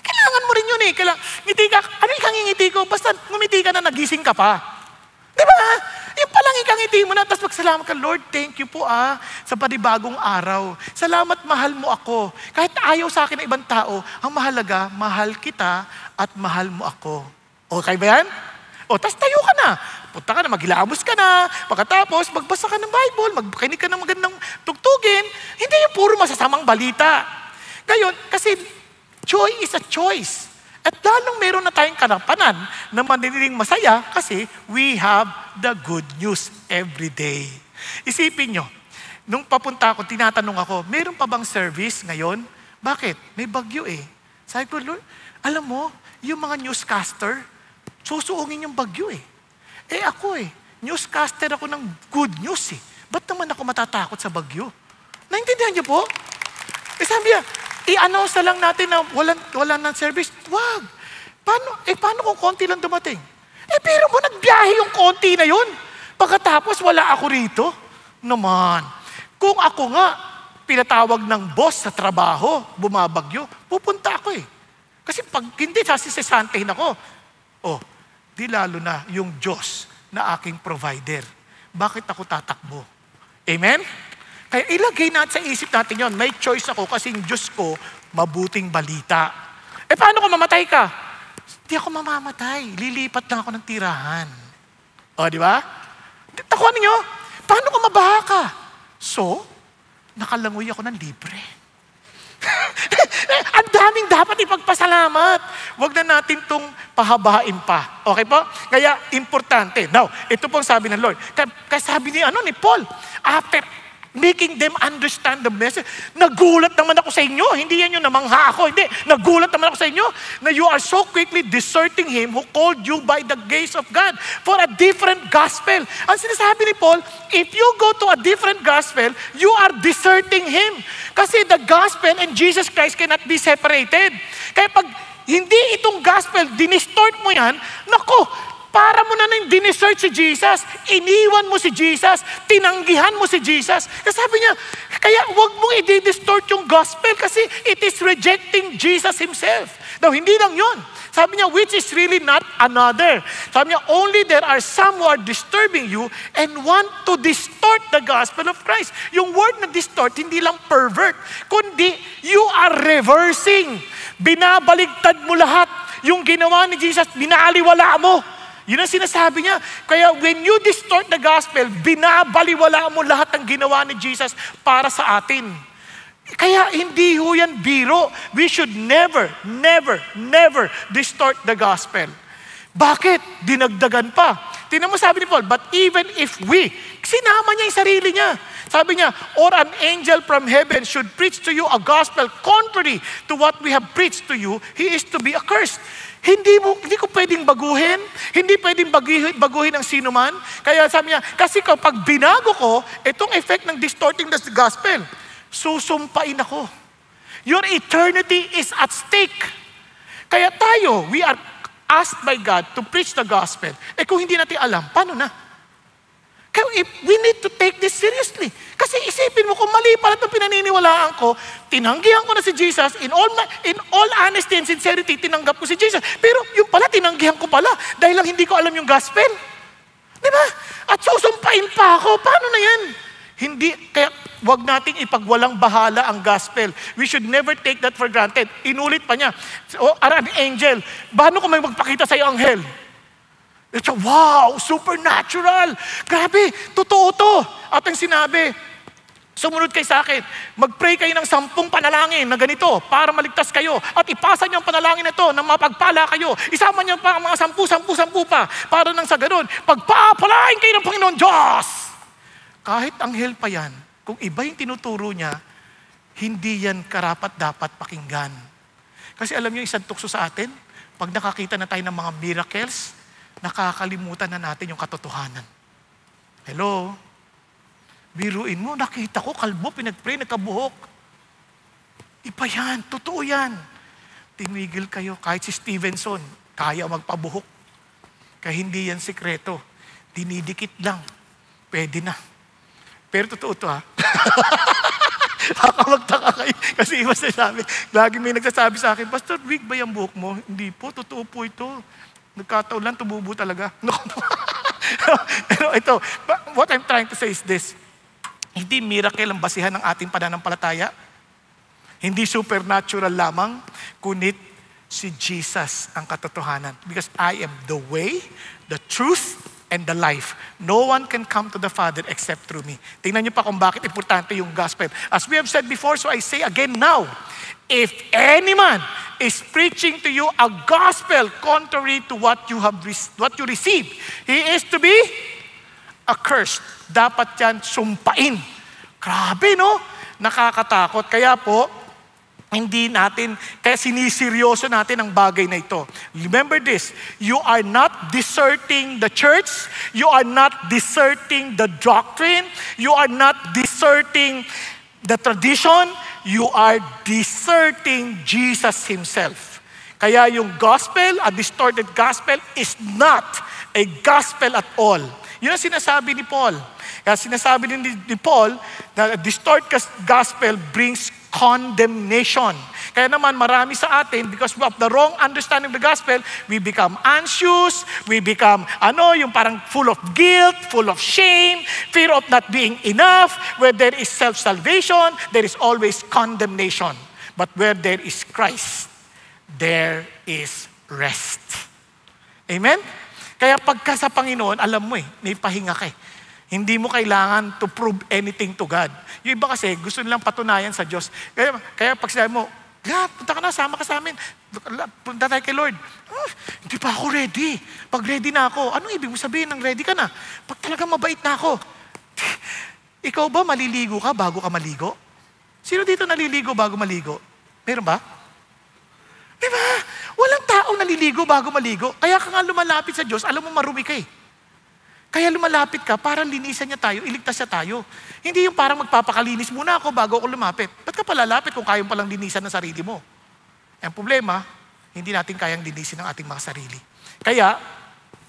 A: Kailangan mo rin yun eh. Ngiti ka. Ano yung ngingiti ko? Basta ngumiti ka na, nagising ka pa. Diba? Yung palang ikangiti mo na, tapos magsalamat ka, Lord, thank you po sa panibagong araw. Salamat, mahal mo ako. Kahit ayaw sa akin ng ibang tao, ang mahalaga, mahal kita at mahal mo ako. Okay ba yan? O, tapos tayo ka na. Punta ka na, maghilamos ka na. Pagkatapos, magbasa ka ng Bible, magkinig ka ng magandang tugtugin. Hindi yung puro masasamang balita. Ngayon, kasi joy is a choice. At lalong meron na tayong kanapanan na maniniling masaya kasi we have the good news every day. Isipin nyo, nung papunta ako, tinatanong ako, meron pa bang service ngayon? Bakit? May bagyo eh. Sabi ko, Lord, alam mo, yung mga newscaster, susuungin yung bagyo eh. Ako newscaster ako ng good news eh. Ba't naman ako matatakot sa bagyo? Naintindihan niyo po? Sabi niya, i-announce na lang natin na wala ng service. Wag. Paano kung konti lang dumating? Pero mo nagbiyahe yung konti na yun. Pagkatapos wala ako rito. Naman. Kung ako nga, pinatawag ng boss sa trabaho, bumabagyo, pupunta ako eh. Kasi pag hindi, sasisesantehin ako. Di lalo na yung Diyos na aking provider. Bakit ako tatakbo? Amen? Kaya ilagay natin sa isip natin yon. May choice ako kasi yung Diyos ko, mabuting balita. Paano kung mamatay ka? Hindi ako mamamatay. Lilipat lang ako ng tirahan. Di ba? Takuan ninyo, paano kung mabaha ka? So, nakalangoy ako ng libre. Ang daming dapat ipagpasalamat. Huwag na natin itong pahabain pa. Okay po? Kaya, importante. Now, ito pong sabi ng Lord. Kaya sabi ni Paul, after Making them understand the message. Nagulat naman ako sa inyo. Hindi yan yung namangha ako. Hindi. Nagulat naman ako sa inyo na you are so quickly deserting Him who called you by the grace of God for a different gospel. Ang sinasabi ni Paul, if you go to a different gospel, you are deserting Him. Kasi the gospel and Jesus Christ cannot be separated. Kaya pag hindi itong gospel, dinistort mo yan, nako, para mo na nang dinisert si Jesus, iniwan mo si Jesus, tinanggihan mo si Jesus. Kasi sabi niya, kaya huwag mong i-distort yung gospel kasi it is rejecting Jesus Himself. Now, hindi lang yun. Sabi niya, which is really not another. Sabi niya, only there are some who are disturbing you and want to distort the gospel of Christ. Yung word na distort, hindi lang pervert, kundi you are reversing. Binabaligtad mo lahat. Yung ginawa ni Jesus, binaaliwala mo. Yun ang sinasabi niya. Kaya when you distort the gospel, binabaliwala mo lahat ng ginawa ni Jesus para sa atin. Kaya hindi ho yan biro. We should never, never, never distort the gospel. Bakit? Dinagdagan pa. Tingnan mo sabi ni Paul, but even if we, sinama niya yung sarili niya. Sabi niya, or an angel from heaven should preach to you a gospel contrary to what we have preached to you, he is to be accursed. Hindi ko pwedeng baguhin. Hindi pwedeng baguhin ang sino man. Kaya sabi niya, kasi kapag binago ko, itong effect ng distorting the gospel, susumpain ako. Your eternity is at stake. Kaya tayo, we are asked by God to preach the gospel. Kung hindi natin alam, paano na? Kaya we need to take this seriously. Kasi isipin mo, kung mali pala itong pinaniniwalaan ko, tinanggihan ko na si Jesus, in all honesty and sincerity, tinanggap ko si Jesus. Pero yung pala, tinanggihan ko pala, dahil lang hindi ko alam yung gospel. Di ba? At susumpain pa ako, paano na yan? Hindi, kaya wag nating ipagwalang bahala ang gospel. We should never take that for granted. Inulit pa niya, an angel, paano kung may magpakita sa'yo anghel? It's a, wow, supernatural. Grabe, totoo to. At ang sinabi, sumunod kayo sa akin, mag-pray kayo ng 10 panalangin na ganito para maligtas kayo. At ipasa niyo ang panalangin na ito na mapagpala kayo. Isama niyo pa ang mga 10 pa para nang sa ganun, pagpapalain kayo ng Panginoon Diyos. Kahit anghel pa yan, kung iba yung tinuturo niya, hindi yan karapat-dapat pakinggan. Kasi alam niyo, isang tukso sa atin, pag nakakita na tayo ng mga miracles, nakakalimutan na natin yung katotohanan. Hello? Biruin mo, nakita ko, kalbo, pinag-pray, nagkabuhok. Iba yan, totoo yan. Tinigil kayo, kahit si Stevenson, kaya magpabuhok. Kaya hindi yan sikreto. Dinidikit lang. Pwede na. Pero totoo to ha. Baka magtaka kayo. Kasi iba sabi, lagi may nagsasabi sa akin, Pastor, wig ba yung buhok mo? Hindi po, totoo po ito. Nagkataon lang, tumubo talaga. Pero ito, what I'm trying to say is this. Hindi miracle ang basihan ng ating pananampalataya. Hindi supernatural lamang, kunit si Jesus ang katotohanan. Because I am the way, the truth, and the life. No one can come to the Father except through me. Tingnan niyo pa kung bakit importante yung gospel. As we have said before, so I say again now, if any man is preaching to you a gospel contrary to what you received, he is to be accursed. Dapat yan sumpain. Grabe, no? Nakakatakot. Kaya po, kaya siniseryoso natin ang bagay na ito. Remember this, you are not deserting the church, you are not deserting the doctrine, you are not deserting the tradition, you are deserting Jesus Himself. Kaya yung gospel, a distorted gospel, is not a gospel at all. Yun ang sinasabi ni Paul. Kaya sinasabi ni Paul na a distorted gospel brings condemnation. Kaya naman marami sa atin, because of the wrong understanding of the gospel, we become anxious, we become, yung parang full of guilt, full of shame, fear of not being enough. Where there is self-salvation, there is always condemnation. But where there is Christ, there is rest. Amen? Kaya pagka sa Panginoon, alam mo may pahinga ka. Hindi mo kailangan to prove anything to God. Yung iba kasi, gusto nilang patunayan sa Diyos. Kaya pag sinabi mo, punta ka na, sama ka sa amin. Punta tayo kay Lord. Hindi pa ako ready. Pag ready na ako, anong ibig mo sabihin ng ready ka na? Pag talaga mabait na ako. Ikaw ba maliligo ka bago ka maligo? Sino dito naliligo bago maligo? Meron ba? Di ba? Walang taong naliligo bago maligo. Kaya ka nga lumalapit sa Diyos, alam mo marumi ka eh. Kaya lumalapit ka para linisan niya tayo, iligtas niya tayo. Hindi yung parang magpapakalinis muna ako bago ako lumapit. Ba't ka palalapit kung kayang palang linisan ng sarili mo? Ang problema, hindi natin kayang linisin ang ating mga sarili. Kaya,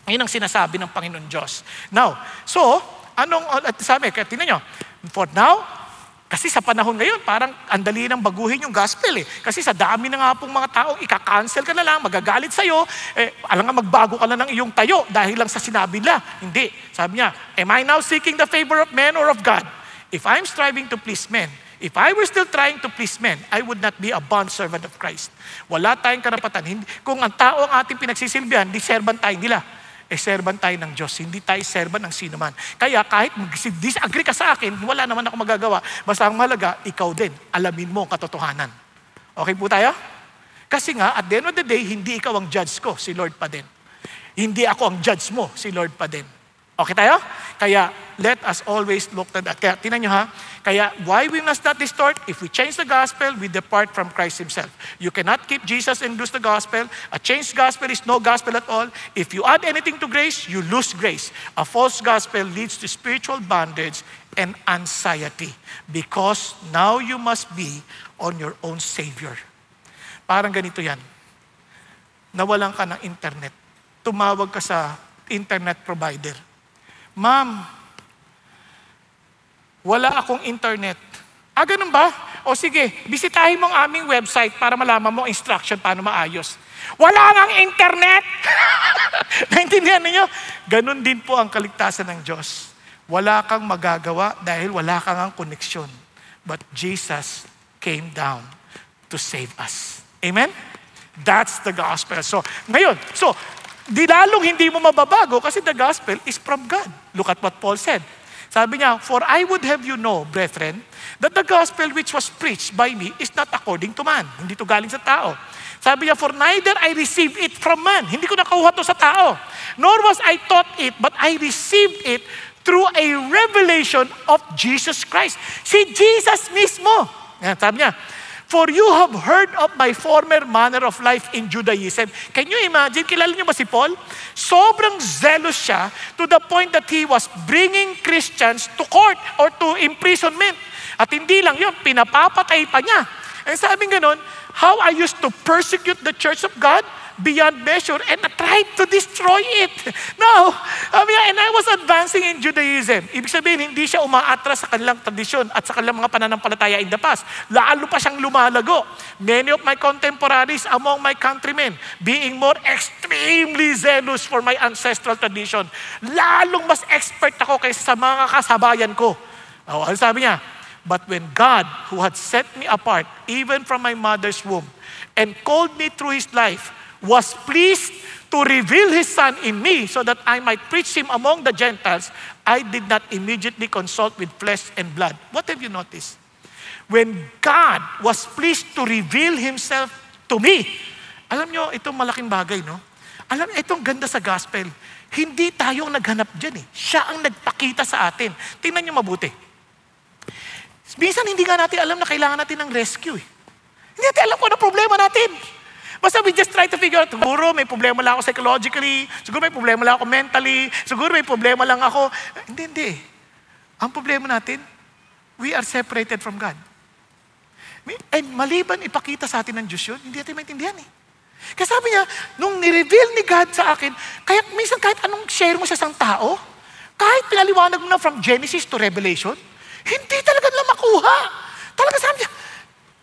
A: yun ang sinasabi ng Panginoon Diyos. Now, so, sabi, kaya tingnan nyo, for now, kasi sa panahon ngayon, parang andali nang baguhin yung gospel eh. Kasi sa dami na nga pong mga tao, ika-cancel ka na lang, magagalit sa'yo, alam nga magbago ka na ng iyong tayo dahil lang sa sinabi nila. Hindi. Sabi niya, am I now seeking the favor of men or of God? If I'm striving to please men, if I were still trying to please men, I would not be a bondservant of Christ. Wala tayong karapatan. Kung ang tao ang ating pinagsisilbihan, di servant tayo nila. Servant tayo ng Diyos, hindi tayo servant ng sino man. Kaya kahit disagree ka sa akin, wala naman ako magagawa. Basta ang mahalaga, ikaw din, alamin mo ang katotohanan. Okay po tayo? Kasi nga, at the end of the day, hindi ikaw ang judge ko, si Lord pa din. Hindi ako ang judge mo, si Lord pa din. Okay tayo? Kaya, let us always look to that. Kaya, tinan nyo ha, kaya why we must not distort? If we change the gospel, we depart from Christ Himself. You cannot keep Jesus and lose the gospel. A changed gospel is no gospel at all. If you add anything to grace, you lose grace. A false gospel leads to spiritual bondage and anxiety because now you must be on your own Savior. Parang ganito yan. Nawalan ka ng internet. Tumawag ka sa internet provider. Ma'am, wala akong internet. Ganun ba? O sige, bisitahin mo ang aming website para malaman mo ang instruction paano maayos. Wala ngang internet! Naintindihan ninyo? Ganun din po ang kaligtasan ng Diyos. Wala kang magagawa dahil wala kang ang koneksyon. But Jesus came down to save us. Amen? That's the gospel. So, ngayon, di lalong hindi mo mababago kasi the gospel is from God. Look at what Paul said. Sabi niya, for I would have you know, brethren, that the gospel which was preached by me is not according to man. Hindi to galing sa tao. Sabi niya, for neither I received it from man. Hindi ko nakuha to sa tao. Nor was I taught it, but I received it through a revelation of Jesus Christ. Si Jesus mismo. Yan, sabi niya, for you have heard of my former manner of life in Judaism. Can you imagine? Kilala niyo ba si Paul? Sobrang zealous siya to the point that he was bringing Christians to court or to imprisonment. At hindi lang yun, pinapapatay pa niya. And sabi ganun, how I used to persecute the church of God beyond measure and I tried to destroy it. Now, and I was advancing in Judaism. Ibig sabihin, hindi siya umaatras sa kanilang tradisyon at sa kanilang mga pananampalataya in the past. Lalo pa siyang lumalago. Many of my contemporaries among my countrymen being more extremely zealous for my ancestral tradition. Lalong mas expert ako kaysa sa mga kasabayan ko. Ano sabi niya? But when God, who had set me apart, even from my mother's womb, and called me through His life, was pleased to reveal His Son in me so that I might preach Him among the Gentiles, I did not immediately consult with flesh and blood. What have you noticed? When God was pleased to reveal Himself to me, alam nyo, itong malaking bagay, no? Alam nyo, itong ganda sa gospel. Hindi tayo ang naghanap dyan eh. Siya ang nagpakita sa atin. Tingnan nyo mabuti. Minsan hindi nga natin alam na kailangan natin ng rescue eh. Hindi natin alam kung ano problema natin. Basta we just try to figure out, siguro may problema lang ako psychologically, siguro may problema lang ako mentally, siguro may problema lang ako. Hindi. Ang problema natin, we are separated from God. And maliban ipakita sa atin ng Diyos yun, hindi natin maintindihan eh. Kasi sabi niya, nung nireveal ni God sa akin, kaya minsan kahit anong share mo sa isang tao, kahit pinaliwanag mo na from Genesis to Revelation, hindi talaga nila makuha. Talaga sabi niya,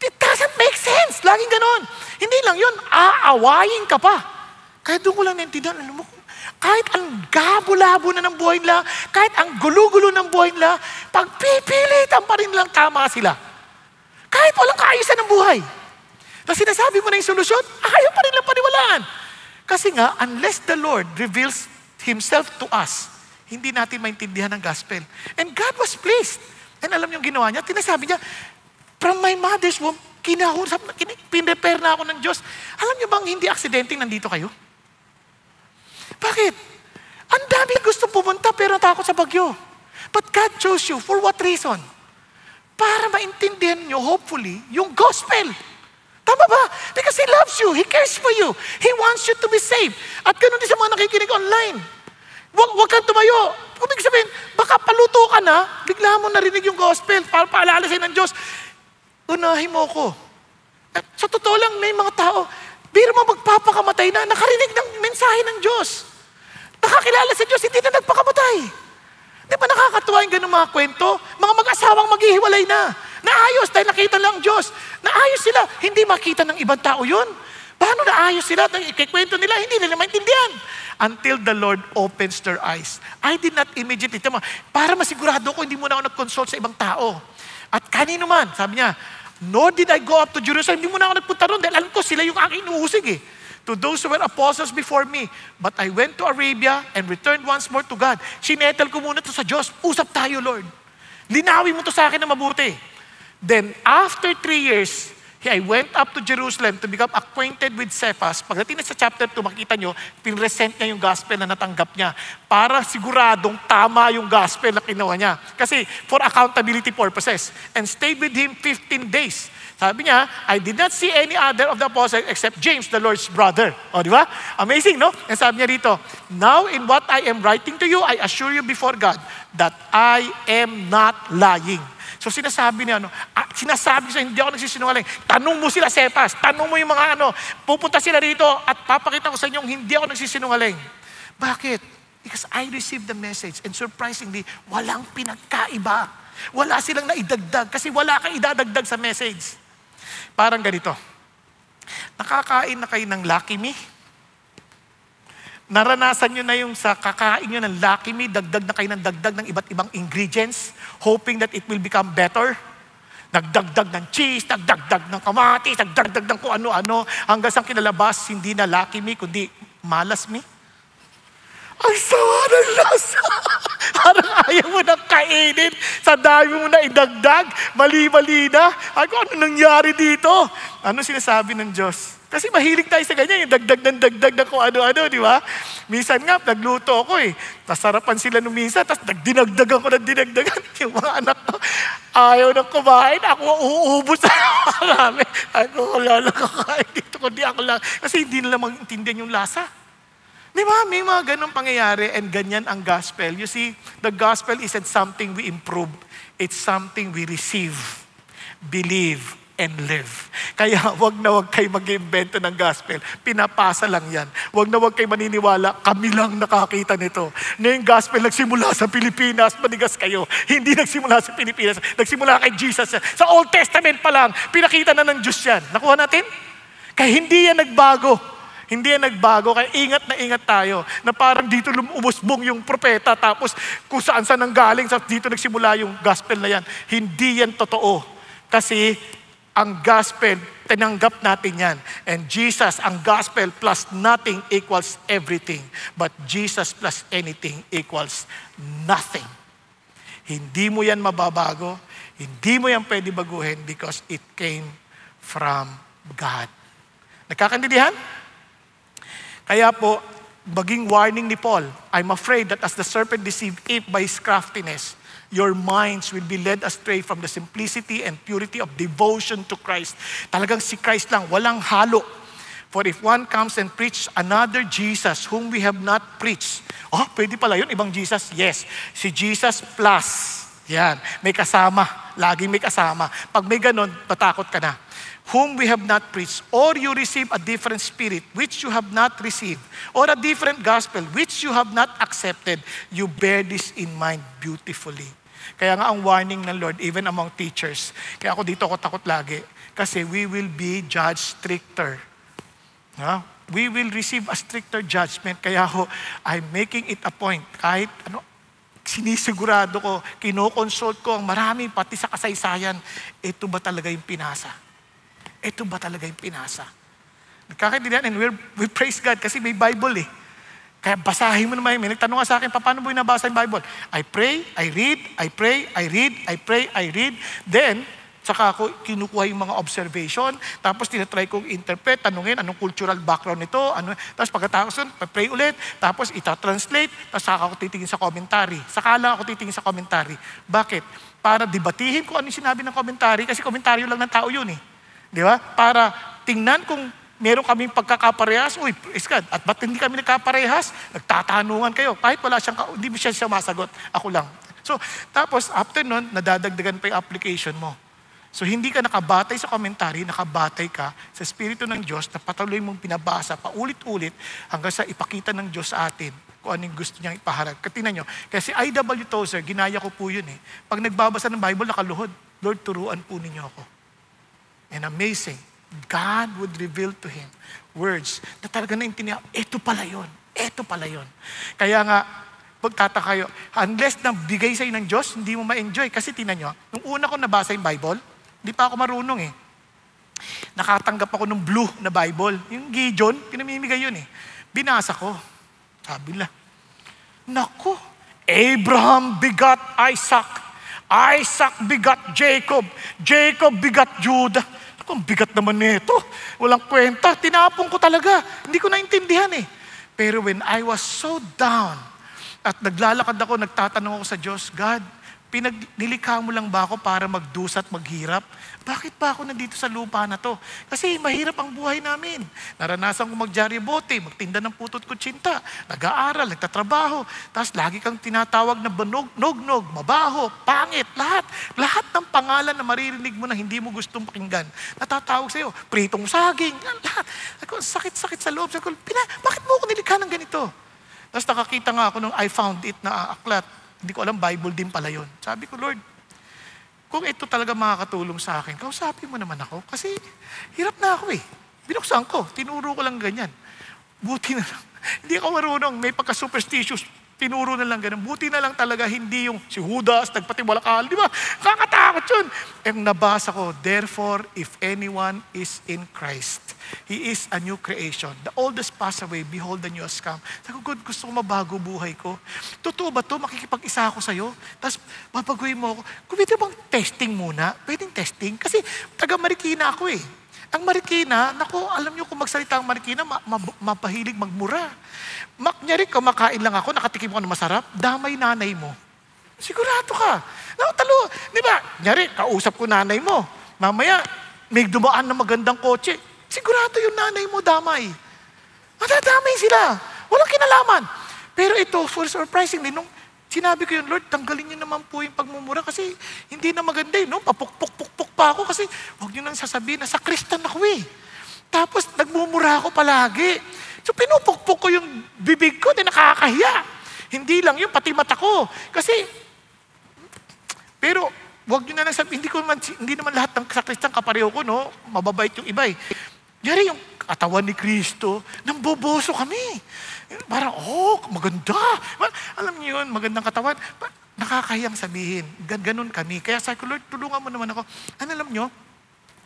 A: it doesn't make sense. Laging ganon. Hindi lang yun, aawayin ka pa. Kahit doon ko lang naintindihan, alam mo, kahit ang gabo-labo na ng buhay nila, kahit ang gulo-gulo ng buhay nila, pagpipilitan pa rin lang tama sila. Kahit walang kaayusan ng buhay. Tapos sinasabi mo na yung solusyon, ayaw pa rin lang paniwalaan. Kasi nga, unless the Lord reveals Himself to us, hindi natin maintindihan ang gospel. And God was pleased. And alam niyo yung ginawa niya, tinasabi niya, from my mother's womb, pinrepare na ako ng Diyos. Alam niyo bang hindi aksidenteng nandito kayo? Bakit? Ang dami gusto pumunta pero natakot sa bagyo. But God chose you. For what reason? Para maintindihan nyo, hopefully, yung gospel. Tama ba? Because He loves you. He cares for you. He wants you to be saved. At ganun din sa mga nakikinig online. Huwag kang tumayo. Ibig sabihin, baka paluto ka na, bigla mo narinig yung gospel, para paalala sa'yo ng Diyos, unahin mo ko. At sa totoo lang, may mga tao, biro mo magpapakamatay na, nakarinig ng mensahe ng Diyos. Nakakilala sa Diyos, hindi na nagpakamatay. Di ba nakakatuwa yung ganung mga kwento? Mga mag-asawang maghihiwalay na. Naayos dahil nakita lang Diyos. Naayos sila. Hindi makita ng ibang tao yun. Paano naayos sila? Ikikwento nila, hindi nila maintindihan. Until the Lord opens their eyes. I did not immediately, para masigurado ko, hindi muna ako nag-consult sa ibang tao. At kanino man, sabi niya, nor did I go up to Jerusalem, hindi muna ako nagpunta ron dahil alam ko sila yung aking inuusig eh. To those who were apostles before me. But I went to Arabia and returned once more to God. Sinetel ko muna to sa Diyos. Usap tayo, Lord. Linawin mo to sa akin na mabuti. Then, after 3 years, I went up to Jerusalem to become acquainted with Cephas. Pagdating na sa chapter 2, makikita nyo, pinresent niya yung gospel na natanggap niya para siguradong tama yung gospel na kinuha niya. Kasi for accountability purposes. And stayed with him 15 days. Sabi niya, I did not see any other of the apostles except James, the Lord's brother. O, di ba? Amazing, no? And sabi niya rito, now in what I am writing to you, I assure you before God that I am not lying. So sinasabi niya, sinasabi siya, hindi ako nagsisinungaling. Tanong mo sila, Cephas. Tanong mo yung mga pupunta sila rito at papakita ko sa inyo hindi ako nagsisinungaling. Bakit? Because I received the message and surprisingly, walang pinagkaiba. Wala silang naidagdag kasi wala kang idadagdag sa message. Parang ganito. Nakakain na kayo ng Lucky Me? Naranasan nyo na yung sa kakain nyo ng Lucky Me, dagdag na kayo ng dagdag ng iba't ibang ingredients, hoping that it will become better. Nagdagdag ng cheese, nagdagdag ng kamatis, nagdagdag ng kung ano-ano, hanggang sa kinalabas, hindi na Lucky Me, kundi Malas Me. Ang sawa ng lasa. Parang ayaw mo nang kainin. Sa dami mo na idagdag, mali-mali na. Ako, ano nangyari dito? Ano sinasabi ng Diyos? Kasi mahilig tayo sa ganyan, yung dagdag na kung ano-ano, di ba? Minsan nga, nagluto ako eh. Nasarapan sila nung minsan, tapos dinagdagan ko ng dinagdagan. Yung mga anak ko, ayaw nang kumain, ako uuubos na marami. Ako, wala lang kakain dito, kundi ako lang. Kasi hindi nila maintindihan yung lasa. Di ba? May mga ganong pangyayari and ganyan ang gospel. You see, the gospel isn't something we improve. It's something we receive, believe, and live. Kaya wag na wag kayo mag-invento ng gospel. Pinapasa lang yan. Wag na wag kayo maniniwala, kami lang nakakita nito. Na yung gospel nagsimula sa Pilipinas, manigas kayo. Hindi nagsimula sa Pilipinas. Nagsimula kay Jesus. Sa Old Testament pa lang, pinakita na ng Diyos yan. Nakuha natin? Kaya hindi yan nagbago. Hindi yan nagbago. Kaya ingat na ingat tayo na parang dito umusbong yung propeta tapos kung saan nanggaling, dito nagsimula yung gospel na yan. Hindi yan totoo. Kasi ang gospel, tinanggap natin yan. And Jesus, ang gospel plus nothing equals everything. But Jesus plus anything equals nothing. Hindi mo yan mababago. Hindi mo yan pwede baguhin because it came from God. Nagkakaintindihan? Kaya po, maging warning ni Paul, I'm afraid that as the serpent deceived Eve by his craftiness, your minds will be led astray from the simplicity and purity of devotion to Christ. Talagang si Christ lang, walang halo. For if one comes and preach another Jesus whom we have not preached, pwede pala yun, ibang Jesus? Yes. Si Jesus plus. Yan, may kasama. Laging may kasama. Pag may ganon, matakot ka na. Whom we have not preached, or you receive a different spirit which you have not received, or a different gospel which you have not accepted, you bear this in mind beautifully. Kaya nga ang warning ng Lord, even among teachers, kaya ako dito ako takot lagi, kasi we will be judged stricter. We will receive a stricter judgment, kaya ako, I'm making it a point, kahit sinisigurado ko, kinoconsult ko ang marami, pati sa kasaysayan, ito ba talaga yung pinasa? Ito ba talaga yung pinasa? Nagkakaintindihan, and we praise God kasi may Bible eh. Kaya basahin mo naman. May nagtanong nga sa akin, paano mo nabasa yung Bible? I pray, I read, I pray, I read, I pray, I read. Then, Saka ako kinukuha yung mga observation, tapos tinatry kong interpret, tanungin anong cultural background nito, tapos pagkatapos nun, pray ulit, tapos ita-translate, tapos saka ako titingin sa commentary. Saka lang ako titingin sa commentary. Bakit? Para debatihin kung ano yung sinabi ng commentary, kasi komentaryo lang ng tao yun eh. Di ba? Para tingnan kung meron kaming pagkakaparehas, uy, praise God, at ba't hindi kami nagkaparehas? Nagtatanungan kayo. Kahit wala siyang, hindi mo siya masagot, ako lang. So, tapos after nun, nadadagdagan pa yung application mo. So, hindi ka nakabatay sa commentary, nakabatay ka sa Espiritu ng Diyos na patuloy mong pinabasa paulit-ulit hanggang sa ipakita ng Diyos sa atin kung anong gusto niyang ipaharap. Tingnan nyo, kasi I.W. Tozer, ginaya ko po yun eh. Pag nagbabasa ng Bible, nakaluhod, Lord, turuan po ninyo ako. And amazing, God would reveal to him words na talaga naintindihan, eto pala yun, eto pala yun. Kaya nga, pagtataka kayo, unless na bigay sa'yo ng Diyos, hindi mo ma-enjoy. Kasi tingnan nyo, nung una ko nabasa yung Bible, hindi pa ako marunong eh. Nakatanggap ako ng blue na Bible. Yung Gideon, pinamimigay yun eh. Binasa ko. Sabi lang, naku, Abraham begot Isaac. Isaac begot Jacob. Jacob begot Judah. Ang bigat naman nito. Walang kwenta. Tinapon ko talaga. Hindi ko naintindihan eh. Pero when I was so down at naglalakad ako, nagtatanong ako sa Diyos, God, nilikha mo lang ba ako para magdusa at maghirap? Bakit ba ako nandito sa lupa na to? Kasi mahirap ang buhay namin. Naranasan ko magdyaryobote, magtinda ng putot kutsinta, nag-aaral, nagtatrabaho, tapos lagi kang tinatawag na nog-nog, mabaho, pangit, lahat. Lahat ng pangalan na maririnig mo na hindi mo gustong pakinggan, natatawag sa'yo, pritong saging, lahat. Ako, sakit-sakit sa loob. Sabi ko, bakit mo ako nilikha ng ganito? Tapos nakakita nga ako nung I found it na aklat. Hindi ko alam, Bible din pala yun. Sabi ko, Lord, kung ito talaga makakatulong sa akin, kausapin mo naman ako. Kasi hirap na ako eh. Binuksan ko, tinuro ko lang ganyan. Buti na lang. Hindi ako marunong, may pagka-superstitious. Tinuro na lang ganun. Buti na lang talaga hindi yung si Judas, nagpatiwalakal. Di ba? Kakatakot yun. Ang nabasa ko, therefore, if anyone is in Christ, he is a new creation. The oldest pass away, behold, the new has come. Sabi ko, God, gusto ko mabago buhay ko. Totoo ba to? Makikipag-isa ako sa'yo? Tapos, babaguhin mo ako. Kung pwede bang testing muna? Pwedeng testing? Kasi taga Marikina ako eh. Ang Marikina, naku, alam niyo kung magsalita ang Marikina, mapahilig magmura. Kunyari, kumakain lang ako, nakatikim ko na masarap, damay nanay mo. Sigurado ka. Talo, di ba? Kunyari, kausap ko nanay mo. Mamaya, may dumaan na magandang kotse. Sigurado yung nanay mo damay. Matadamay sila. Walang kinalaman. Pero ito, for surprisingly, nung sinabi ko yun, Lord, tanggalin niyo naman po yung pagmumura kasi hindi na maganda no? Papuk-puk-puk pa ako kasi huwag niyo nang sasabihin na sa Kristan ako eh. Tapos nagmumura ako palagi. So pinupukpuk ko yung bibig ko, di nakakahiya. Hindi lang yun, pati mata ko. Kasi, pero huwag niyo na lang sabihin, hindi naman lahat ng sa Kristan kapareho ko, no? Mababait yung iba eh. Yari yung katawan ni Kristo, namboboso kami. Parang, maganda. Alam niyo yun, magandang katawan. Nakakahiyang sabihin. Ganon kami. Kaya sabi ko, Lord, tulungan mo naman ako. Alam niyo,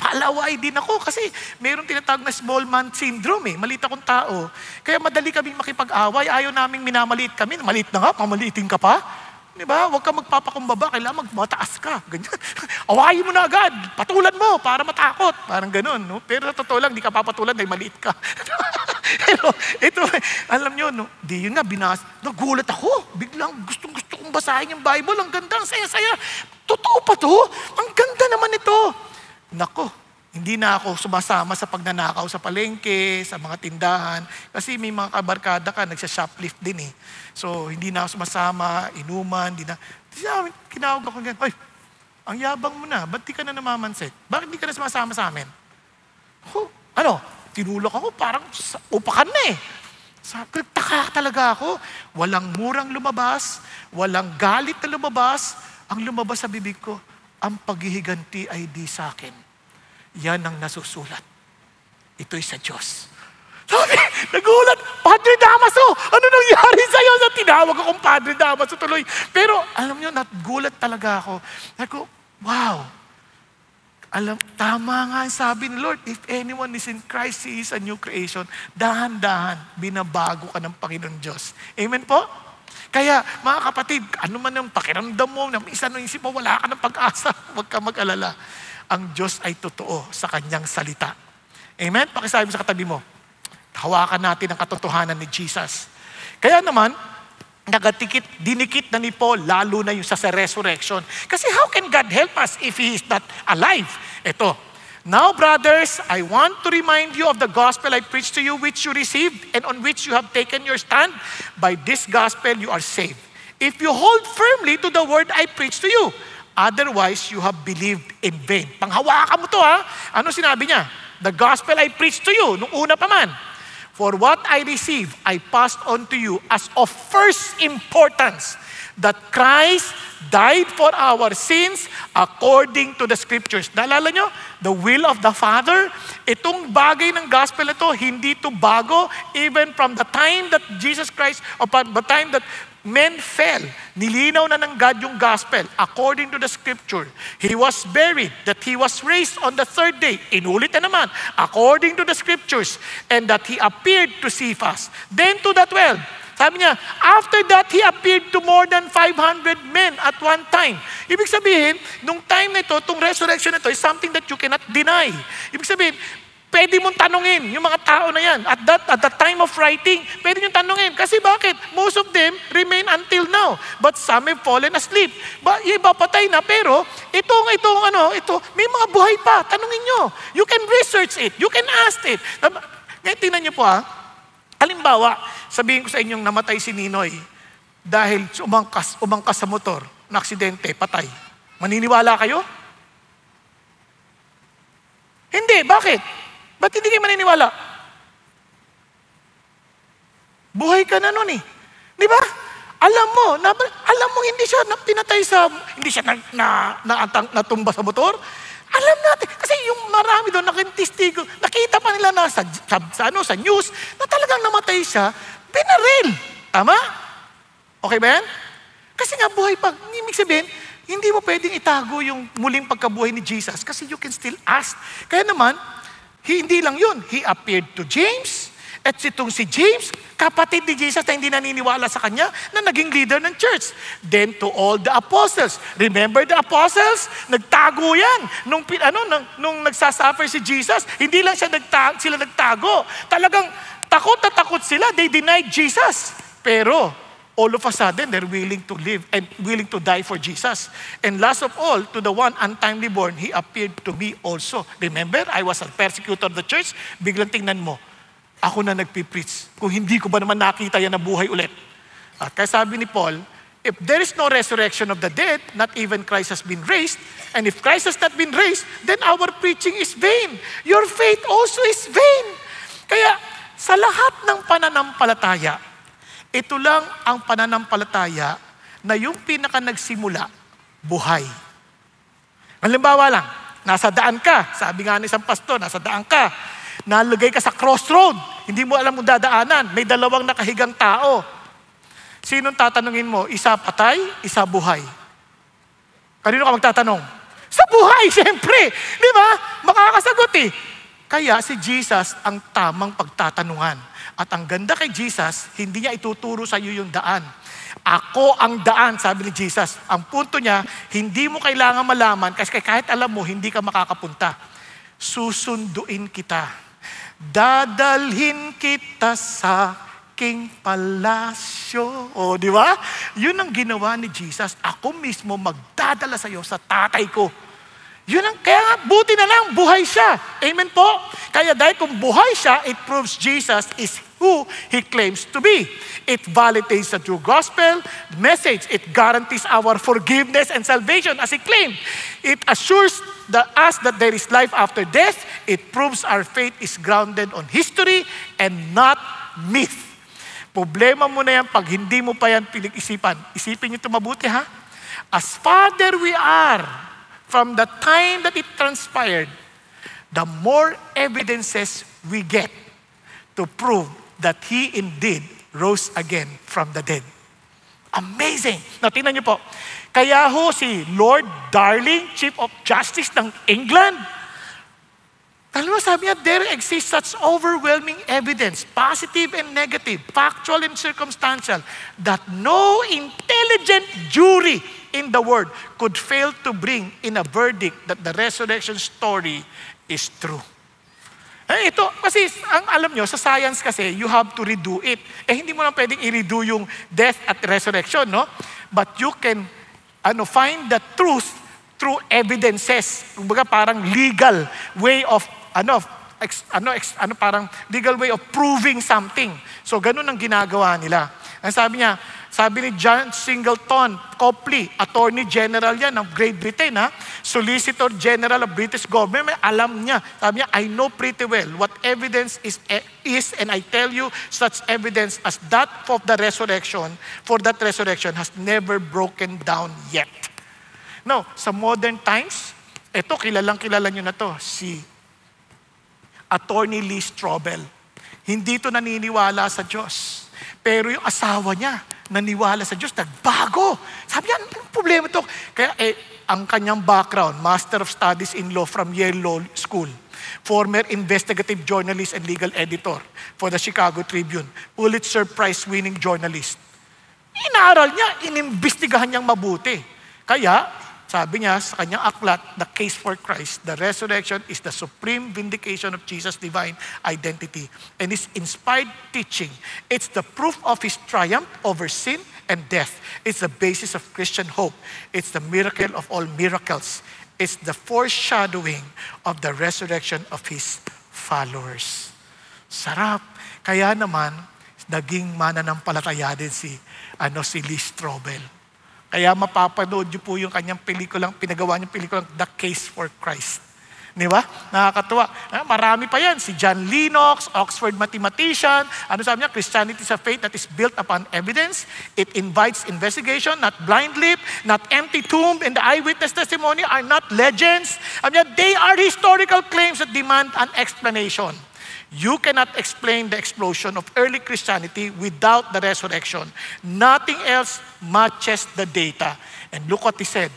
A: palaway din ako kasi mayroong tinatawag na small man syndrome eh. Maliit akong tao. Kaya madali kaming makipag-away. Ayaw naming minamaliit kami. Maliit na nga, mamaliitin ka pa. Di ba? Huwag kang magpapakumbaba. Kailangan magmataas ka. Ganyan. Awayin mo na agad. Patulan mo para matakot. Parang ganun. No? Pero sa totoo lang, di ka papatulan dahil maliit ka. Pero ito, alam nyo, no? Di yun nga, nagulat ako. Biglang gustong-gusto kong basahin yung Bible. Ang ganda, ang saya-saya. Totoo pa to? Ang ganda naman ito. Nako, hindi na ako sumasama sa pagnanakaw sa palengke, sa mga tindahan. Kasi may mga kabarkada ka, nagsha-shoplift din eh. So, hindi na ako sumasama, inuman, kinawag ako ganyan, "Ay, ang yabang mo na, ba't di ka na namamansit? Bakit di ka na sumasama sa amin?" Tinulak ako, parang upakan na eh. Taka talaga ako. Walang murang lumabas, walang galit na lumabas. Ang lumabas sa bibig ko, ang paghihiganti ay di sa akin. Yan ang nasusulat. Ito'y sa Diyos. Sabi, nagulat, Padre Damaso, ano nangyari sa'yo? Tinawag akong Padre Damaso tuloy. Pero alam niyo, nagulat talaga ako. Sabi ko, wow. Tama nga ang sabi ni Lord, if anyone is in Christ, he is a new creation. Dahan-dahan, binabago ka ng Panginoon Diyos. Amen po? Kaya mga kapatid, ano man yung pakiramdam mo, na isa nung isip mo, wala ka ng pag-asa, huwag ka mag-alala. Ang Diyos ay totoo sa kanyang salita. Amen? Pakisabi mo sa katabi mo, hawakan natin ang katotohanan ni Jesus. Kaya naman, dinikit na ni Paul, lalo na yung sa resurrection. Kasi how can God help us if He is not alive? Ito, now brothers, I want to remind you of the gospel I preached to you, which you received and on which you have taken your stand. By this gospel you are saved, if you hold firmly to the word I preached to you. Otherwise, you have believed in vain. Panghawakan mo to ha. Ano sinabi niya? The gospel I preached to you, nung una pa man. For what I received, I passed on to you as of first importance, that Christ died for our sins according to the Scriptures. Naalala nyo? The will of the Father. Itong bagay ng gospel ito, hindi ito bago. Even from the time that Jesus Christ, or the time that men fell, nilinaw na ng God yung gospel according to the Scripture. He was buried, that He was raised on the third day. Inulit na naman, according to the Scriptures, and that He appeared to Cephas. Then to the 12. Sabi niya, after that, He appeared to more than 500 men at one time. Ibig sabihin, nung time na ito, itong resurrection na ito is something that you cannot deny. Ibig sabihin, pwede mong tanungin yung mga tao na yan. At the time of writing, pwede nyo tanungin. Kasi bakit? Most of them remain until now. But some have fallen asleep. Iba patay na, pero ito, may mga buhay pa. Tanungin nyo. You can research it. You can ask it. Ngayon, tingnan nyo po ha. Halimbawa, sabihin ko sa inyong namatay si Ninoy dahil umangkas sa motor, na aksidente, patay. Maniniwala kayo? Hindi. Bakit? Ba't hindi kayo maniniwala? Buhay ka na nun eh. Di ba? Alam mo hindi siya pinatay hindi siya natumba sa motor. Alam natin, kasi yung marami doon nakitistigo, nakita pa nila na sa news, na talagang namatay siya, binaril. Tama? Okay ba yan? Kasi nga buhay pa. Ibig sabihin, hindi mo pwedeng itago yung muling pagkabuhay ni Jesus kasi you can still ask. Kaya naman, hindi lang yun. He appeared to James. At itong si James, kapatid ni Jesus na hindi naniniwala sa kanya, na naging leader ng church. Then to all the apostles. Remember the apostles? Nagtago yan. Nung nagsasuffer si Jesus, hindi lang sila nagtago. Talagang takot na takot sila. They denied Jesus. Pero all of a sudden, they're willing to live and willing to die for Jesus. And last of all, to the one untimely born, He appeared to me also. Remember, I was a persecutor of the church. Biglang tingnan mo, ako na nagpipreach. Kung hindi ko ba naman nakita yan na buhay ulit. At kaya sabi ni Paul, if there is no resurrection of the dead, not even Christ has been raised. And if Christ has not been raised, then our preaching is vain. Your faith also is vain. Kaya sa lahat ng pananampalataya, ito lang ang pananampalataya na yung pinaka nagsimula, buhay. Halimbawa lang, nasa daan ka, sabi nga ng isang pastor, nasa daan ka, nalagay ka sa crossroad, hindi mo alam kung dadaanan, may dalawang nakahigang tao. Sinong tatanungin mo? Isa patay, isa buhay. Kanino ka magtatanong? Sa buhay, siyempre. Di ba? Makakasagot eh. Kaya si Jesus ang tamang pagtatanungan. At ang ganda kay Jesus, hindi niya ituturo sa iyo yung daan. Ako ang daan, sabi ni Jesus. Ang punto niya, hindi mo kailangan malaman kasi kahit alam mo, hindi ka makakapunta. Susunduin kita. Dadalhin kita sa aking palasyo. O, di ba? Yun ang ginawa ni Jesus. Ako mismo magdadala sa iyo sa tatay ko. Yun ang, kaya nga, buti na lang, buhay siya. Amen po? Kaya dahil kung buhay siya, it proves Jesus is who He claims to be. It validates the true gospel message. It guarantees our forgiveness and salvation as He claimed. It assures us that there is life after death. It proves our faith is grounded on history and not myth. Problema mo na yan pag hindi mo pa yan pinag-isipan. Isipin niyo ito mabuti ha. As Father we are, from the time that it transpired, the more evidences we get to prove that He indeed rose again from the dead. Amazing! Now, tingnan niyo po. Kaya ho si Lord Darling, Chief of Justice ng England, Alam mo, sabi niya, there exists such overwhelming evidence, positive and negative, factual and circumstantial, that no intelligent jury in the world could fail to bring in a verdict that the resurrection story is true. Ito, kasi alam nyo, sa science kasi, you have to redo it. Hindi mo lang pwedeng i-redo yung death at resurrection, no? But you can find the truth through evidences. Kumbaga parang legal way of parang legal way of proving something. So ganun ang ginagawa nila. Ang sabi ni John Singleton Copley, Attorney General yan ng Great Britain, Solicitor General of British government, alam niya. Sabi niya, I know pretty well what evidence is and I tell you such evidence as that of the resurrection, for that resurrection has never broken down yet. Now, sa modern times, ito, kilala nyo na to, si Attorney Lee Strobel. Hindi ito naniniwala sa Diyos. Pero yung asawa niya, naniwala sa Diyos, nagbago. Sabi niya, anong problema ito? Kaya ang kanyang background, Master of Studies in Law from Yale Law School, former investigative journalist and legal editor for the Chicago Tribune, Pulitzer Prize-winning journalist. Inaaral niya, inimbestigahan niyang mabuti. Kaya, sabi niya sa kanyang aklat, The Case for Christ, the resurrection is the supreme vindication of Jesus' divine identity and his inspired teaching. It's the proof of his triumph over sin and death. It's the basis of Christian hope. It's the miracle of all miracles. It's the foreshadowing of the resurrection of his followers. Sarap. Kaya naman, naging mananampalataya din si Lee Strobel. Kaya mapapanood niyo po yung kanyang pinagawa niyang pelikulang The Case for Christ. Di ba? Nakakatuwa. Marami pa yan. Si John Lennox, Oxford mathematician. Sabi niya? Christianity is a faith that is built upon evidence. It invites investigation, not blind leap, not empty tomb, and the eyewitness testimony are not legends. Sabi niya, they are historical claims that demand an explanation. You cannot explain the explosion of early Christianity without the resurrection. Nothing else matches the data. And look what he said.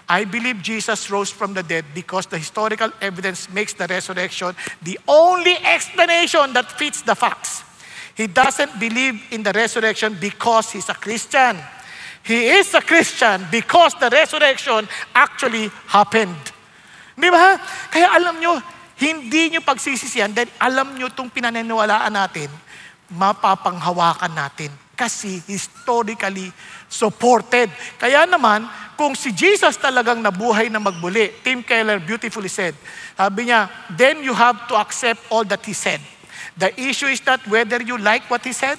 A: I believe Jesus rose from the dead because the historical evidence makes the resurrection the only explanation that fits the facts. He doesn't believe in the resurrection because he's a Christian. He is a Christian because the resurrection actually happened. Di ba? Kaya alam nyo, hindi nyo pagsisisihan dahil alam nyo itong pinaniniwalaan natin, mapapanghawakan natin kasi historically supported. Kaya naman, kung si Jesus talagang nabuhay na magbuli, Tim Keller beautifully said, sabi niya, then you have to accept all that he said. The issue is not whether you like what he said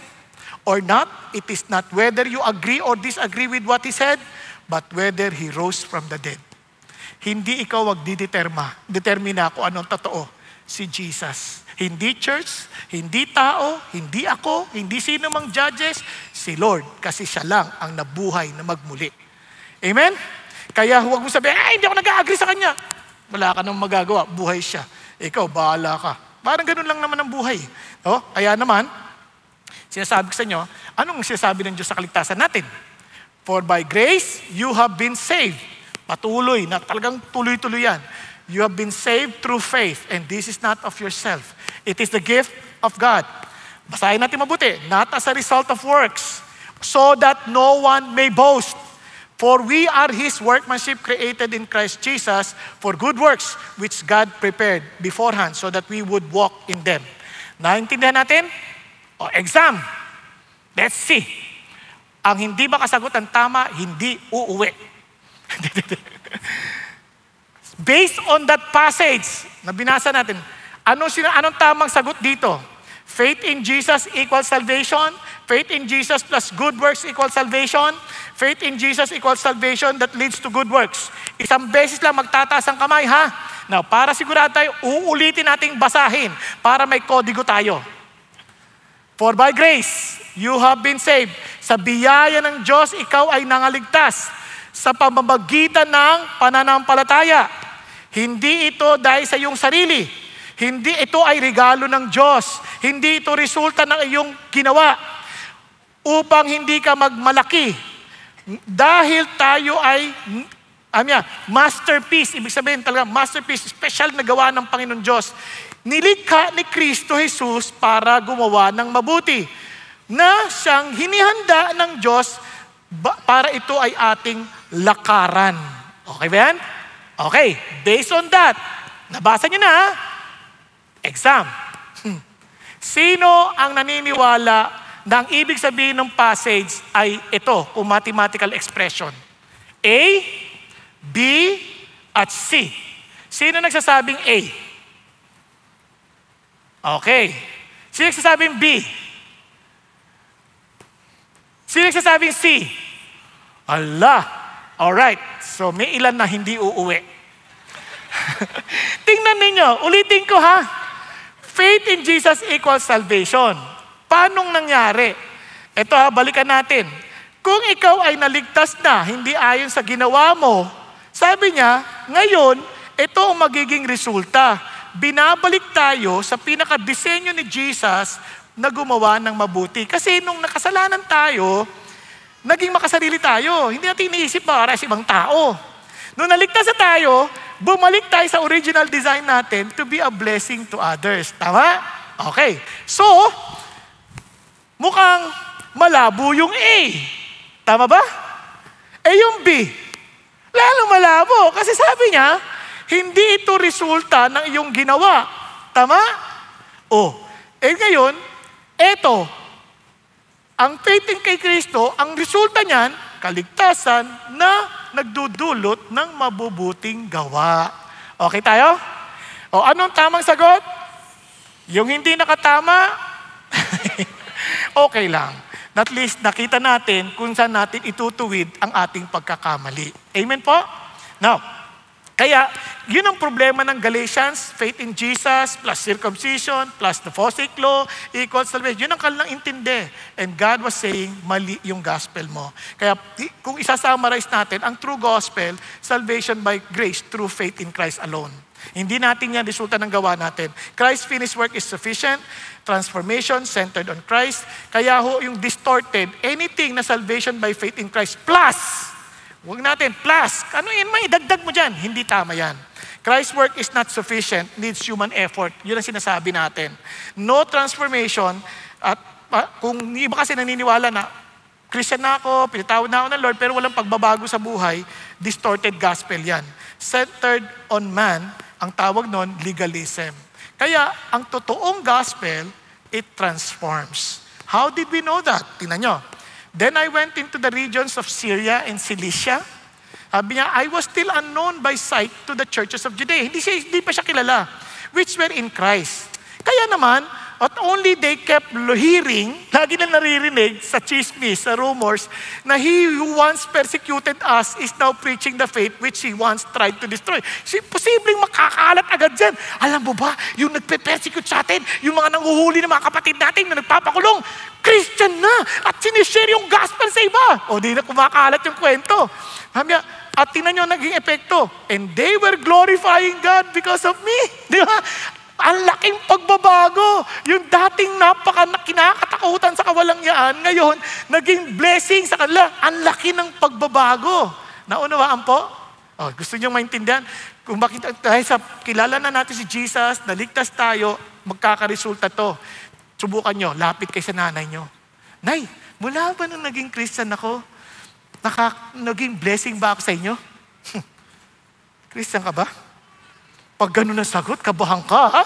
A: or not. It is not whether you agree or disagree with what he said, but whether he rose from the dead. Hindi ikaw determina kung anong totoo, si Jesus. Hindi church, hindi tao, hindi ako, hindi sino mang judges, si Lord. Kasi siya lang ang nabuhay na magmuli. Amen? Kaya huwag mo sabihin, hindi ako nag-agree sa kanya. Wala ka nang magagawa, buhay siya. Ikaw, bahala ka. Parang ganun lang naman ang buhay. Kaya naman, sinasabi ko sa inyo, anong sinasabi ng Diyos sa kaligtasan natin? For by grace, you have been saved. Patuloy, na talagang tuloy-tuloy yan. You have been saved through faith, and this is not of yourself. It is the gift of God. Basahin natin mabuti. Not as a result of works, so that no one may boast. For we are His workmanship created in Christ Jesus for good works, which God prepared beforehand so that we would walk in them. Naintindihan natin? Exam. Let's see. Ang hindi makasagot ng tama, hindi uuwi. Based on that passage na binasa natin, anong tamang sagot dito? Faith in Jesus equals salvation. Faith in Jesus plus good works equals salvation. Faith in Jesus equals salvation that leads to good works. Isang beses lang magtataas ang kamay, ha? Now, para sigurado tayo, uulitin nating basahin para may kodigo tayo. For by grace, you have been saved. Sa biyaya ng Diyos, ikaw ay nangaligtas sa pamamagitan ng pananampalataya. Hindi ito dahil sa iyong sarili. Hindi ito ay regalo ng Diyos. Hindi ito resulta ng iyong ginawa upang hindi ka magmalaki. Dahil tayo ay Masterpiece, ibig sabihin talaga, masterpiece, special na gawa ng Panginoon Diyos. Nilikha ni Kristo Jesus para gumawa ng mabuti, na siyang hinihanda ng Diyos para ito ay ating lakaran. Okay ba yan? Okay, based on that, nabasa niyo na, exam. Sino ang naniniwala na ang ibig sabihin ng passage ay ito, kung mathematical expression? A, B, at C. Sino nagsasabing A? Okay. Sino nagsasabing B? Sino nagsasabing C? Allah. Alright. So may ilan na hindi uuwi. Tingnan ninyo. Ulitin ko ha. Faith in Jesus equals salvation. Paanong nangyari? Ito ha, balikan natin. Kung ikaw ay naligtas na, hindi ayon sa ginawa mo, sabi niya, ngayon, ito ang magiging resulta. Binabalik tayo sa pinaka-disenyo ni Jesus na gumawa ng mabuti. Kasi nung nakasalanan tayo, naging makasarili tayo. Hindi natin iniisip para sa ibang tao. Nung naligtas na tayo, bumalik tayo sa original design natin to be a blessing to others. Tama? Okay. So, mukhang malabo yung A. Tama ba? Eh yung B, lalo malabo. Kasi sabi niya, hindi ito resulta ng iyong ginawa. Tama? Ngayon, eto, ang faith in kay Kristo, ang resulta niyan, kaligtasan na nagdudulot ng mabubuting gawa. Okay tayo? Anong tamang sagot? Yung hindi nakatama, okay lang. At least nakita natin kung saan natin itutuwid ang ating pagkakamali. Amen po? Now, kaya, yun ang problema ng Galatians, faith in Jesus, plus circumcision, plus the Pharisaic law, equals salvation. Yun ang kanilang intindi. And God was saying, mali yung gospel mo. Kaya, kung isa-summarize natin, ang true gospel, salvation by grace through faith in Christ alone. Hindi natin yan resulta ng gawa natin. Christ's finished work is sufficient. Transformation centered on Christ. Kaya yung distorted, anything na salvation by faith in Christ plus, huwag natin, plus. Ano yun, may idagdag mo dyan. Hindi tama yan. Christ's work is not sufficient, needs human effort. Yun ang sinasabi natin. No transformation, at kung iba kasi naniniwala na, Christian na ako, pinatawad na ako ng Lord, pero walang pagbabago sa buhay, distorted gospel yan. Centered on man, ang tawag nun, legalism. Kaya, ang totoong gospel, it transforms. How did we know that? Tingnan nyo. Then I went into the regions of Syria and Cilicia. Sabi niya, I was still unknown by sight to the churches of Judea. Hindi pa siya kilala, which were in Christ. Kaya naman, at only they kept hearing, lagi na naririnig sa chismis, sa rumors, na he who once persecuted us is now preaching the faith which he once tried to destroy. Posibleng makakalat agad dyan. Alam mo ba, yung nagpe-persecute sa atin, yung mga nanguhuli ng mga kapatid natin na nagpapakulong, Christian na, at sinishare yung gospel sa iba. O di na kumakalat yung kwento. At tingnan nyo naging epekto. And they were glorifying God because of me. Di ba? Ang laking pagbabago. Yung dating kinakatakutan sa kawalangyaan, ngayon, naging blessing sa kanila. Ang laki ng pagbabago. Naunawaan po? Gusto niyo maintindihan? Kung bakit dahil sa kilala na natin si Jesus, naligtas tayo, magkakaresulta to. Subukan nyo, lapit kay sa nanay nyo. Nay, mula ba nung naging Christian ako, naging blessing ba ako sa inyo? Christian ka ba? Pag ganun ang sagot, kabahan ka, ha?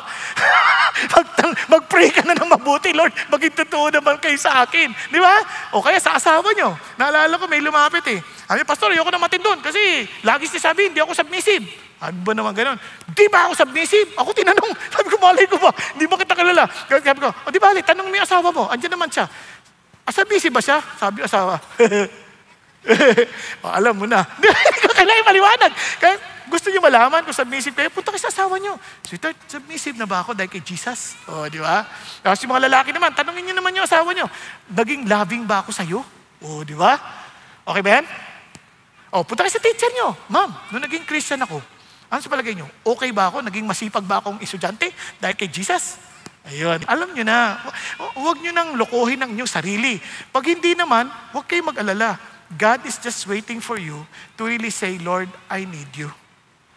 A: Mag-pray ka na ng mabuti, Lord. Maging totoo naman kayo sa akin. Di ba? O kaya sa asawa nyo. Naalala ko, may lumapit eh. Sabi, Pastor, ayoko na matindon kasi lagi sabi, hindi ako submissive. Ano ba naman ganun? Di ba ako submissive? Ako tinanong. Sabi ko, malay ko ba? Hindi mo kita kilala. Sabi ko, di ba, tanong mo yung asawa mo. Andiyan naman siya. Submissive ba siya? Sabi yung asawa. Alam mo na. Hindi ko kailangan maliwanag. Kaya, gusto niyo malaman kung submissive kayo, punta kayo sa asawa niyo. Sweetheart, submissive na ba ako dahil kay Jesus? Di ba? Tapos yung mga lalaki naman, tanongin niyo naman yung asawa niyo, naging loving ba ako sa'yo? Di ba? Okay ba yan? Punta kayo sa teacher niyo. Ma'am, nung naging Christian ako, ano sa palagay niyo? Okay ba ako? Naging masipag ba akong estudyante dahil kay Jesus? Ayun. Alam niyo na, huwag niyo nang lokohin ang inyong sarili. Pag hindi naman, huwag kayong mag-alala. God is just waiting for you to really say, Lord, I need you.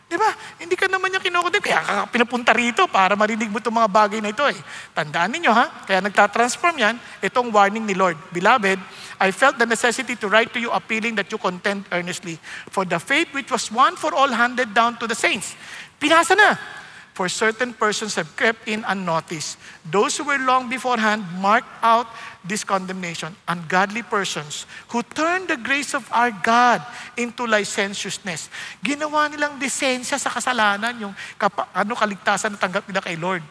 A: Di ba? Hindi ka naman niya kinukutin. Kaya ka pinapunta rito para marinig mo itong mga bagay na ito eh. Tandaan ninyo ha, kaya nagtatransform yan, itong warning ni Lord. Beloved, I felt the necessity to write to you appealing that you contend earnestly for the faith which was one for all handed down to the saints. Pinasa na. For certain persons have crept in unnoticed. Those who were long beforehand marked out this condemnation. Ungodly persons who turned the grace of our God into licentiousness. Ginawa nilang lisensya sa kasalanan, yung kaligtasan na tanggap nila kay Lord.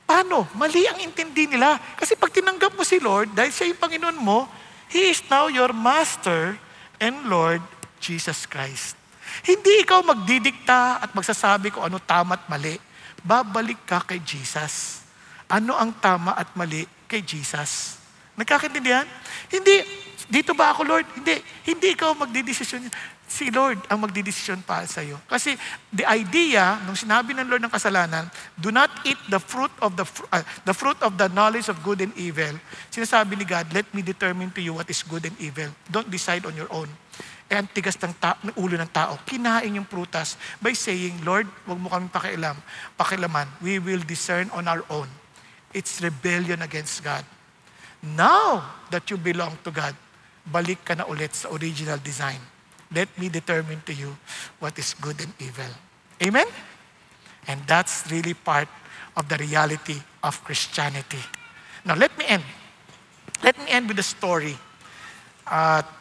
A: Paano? Mali ang intindi nila. Kasi pag tinanggap mo si Lord, dahil siya yung Panginoon mo, He is now your Master and Lord Jesus Christ. Hindi ikaw magdidikta at magsasabi kung ano tama at mali. Babalik ka kay Jesus. Ano ang tama at mali kay Jesus? Nagkakaintindihan? Hindi, dito ba ako, Lord? Hindi ikaw magdidesisyon. Si Lord ang magdidesisyon para sa iyo. Kasi the idea, nung sinabi ng Lord ng kasalanan, do not eat the fruit of the knowledge of good and evil. Sinasabi ni God, let me determine to you what is good and evil. Don't decide on your own. Eh, ang tigas ng ulo ng tao, kinain yung prutas by saying, Lord, wag mo kami pakilaman. We will discern on our own. It's rebellion against God. Now that you belong to God, balik ka na ulit sa original design. Let me determine to you what is good and evil. Amen? And that's really part of the reality of Christianity. Now, let me end. Let me end with a story.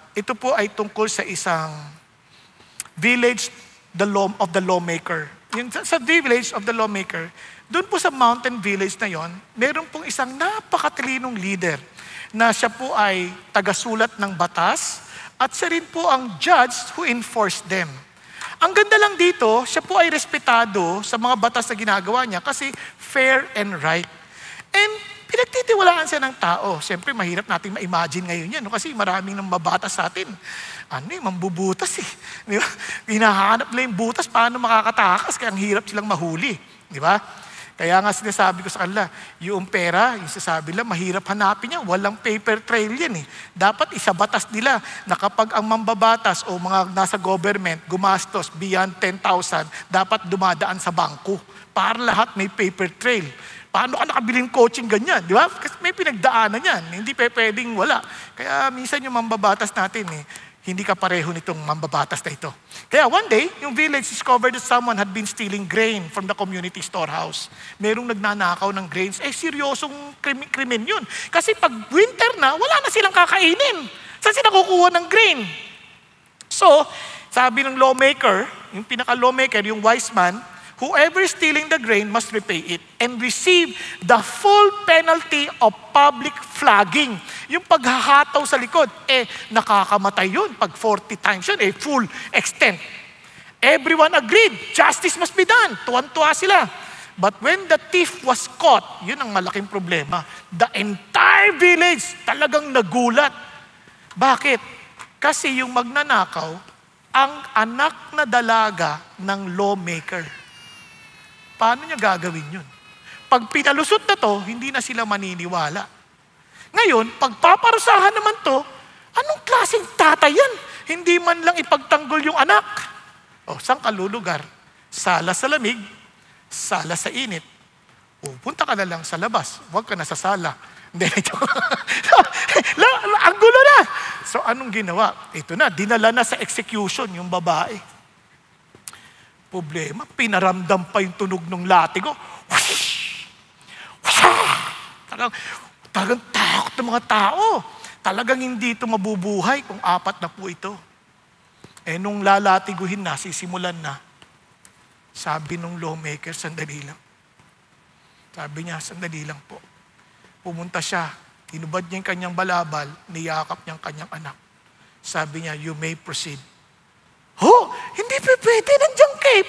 A: Ito po ay tungkol sa isang village of the lawmaker. Sa village of the lawmaker, doon po sa mountain village na yon, meron pong isang napakatalinong leader na siya po ay tagasulat ng batas at siya rin po ang judge who enforced them. Ang ganda lang dito, siya po ay respetado sa mga batas na ginagawa niya kasi fair and right. And pinagtitiwalaan siya ng tao. Siyempre, mahirap nating ma-imagine ngayon yan. No? Kasi maraming nang mabatas sa atin. Mambubutas eh. Di ba? Hinahanap lang yung butas, paano makakatakas? Kaya ang hirap silang mahuli. Di ba? Kaya nga sinasabi ko sa kanila, yung pera, yung sasabi lang, mahirap hanapin yan. Walang paper trail yan eh. Dapat isabatas nila na kapag ang mambabatas o mga nasa government gumastos beyond 10,000, dapat dumadaan sa bangko para lahat may paper trail. Paano ka nakabiling coaching ganyan? Di ba? Kasi may pinagdaanan yan. Hindi pwedeng wala. Kaya minsan yung mambabatas natin, hindi ka pareho nitong mambabatas na ito. Kaya one day, yung village discovered that someone had been stealing grain from the community storehouse. Merong nagnanakaw ng grains. Seryosong krimen yun. Kasi pag winter na, wala na silang kakainin. Saan sila kukuha ng grain? So, sabi ng lawmaker, yung pinaka-lawmaker, yung wise man, whoever is stealing the grain must repay it and receive the full penalty of public flogging. Yung paghahataw sa likod, nakakamatay yun. Pag 40 times yun, full extent. Everyone agreed, justice must be done. Tuwan-tuwa sila. But when the thief was caught, yun ang malaking problema. The entire village talagang nagulat. Bakit? Kasi yung magnanakaw, ang anak na dalaga ng lawmaker. Paano niya gagawin yun? Pag pinalusot na to, hindi na sila maniniwala. Ngayon, pagpaparusahan naman to, anong klaseng tatay yan? Hindi man lang ipagtanggol yung anak. Saan ka lulugar? Sala sa lamig, sala sa init. Punta ka na lang sa labas. Huwag ka na sa sala. Hindi, ang gulo na. So, anong ginawa? Ito na, dinala na sa execution yung babae. Problema, pinaramdam pa yung tunog ng latigo. Whoosh! Talagang takot ng mga tao. Talagang hindi ito mabubuhay kung 4 na po ito. Nung lalatiguhin na, sisimulan na, sabi nung lawmaker, sandali lang. Sabi niya, sandali lang po. Pumunta siya, tinubad niya yung kanyang balabal, niyakap niya ang kanyang anak. Sabi niya, you may proceed. Hindi pwede, nandiyan ka eh.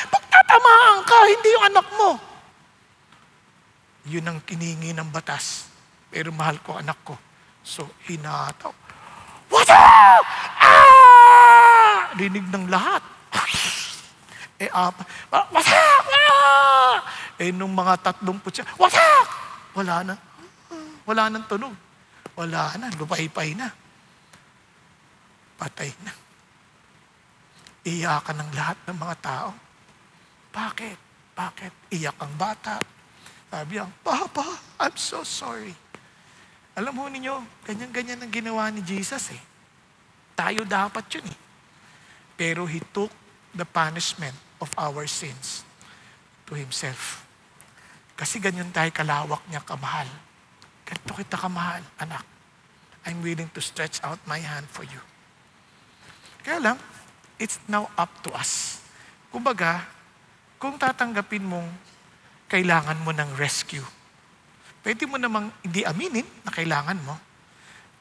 A: Pagtatamaan ka, hindi yung anak mo. Yun ang kiningi ng batas. Pero mahal ko anak ko. So, hinataw. Wasak! Rinig ng lahat. Wasak! Nung mga 30 siya, wasak! Wala na. Wala nang tunog. Wala na, lupay-pay na. patay na. Iyakan ng lahat ng mga tao. Bakit? Bakit? Iyak ang bata. Sabi ang, Papa, I'm so sorry. Alam mo ninyo, ganyan-ganyan ang ginawa ni Jesus eh. Tayo dapat yun eh. Pero He took the punishment of our sins to Himself. Kasi ganyan tayo kalawak niya kamahal. Ganito kita kamahal, anak. I'm willing to stretch out my hand for you. Kaya lang, it's now up to us. Kumbaga, kung tatanggapin mong kailangan mo ng rescue, pwede mo namang hindi aminin na kailangan mo.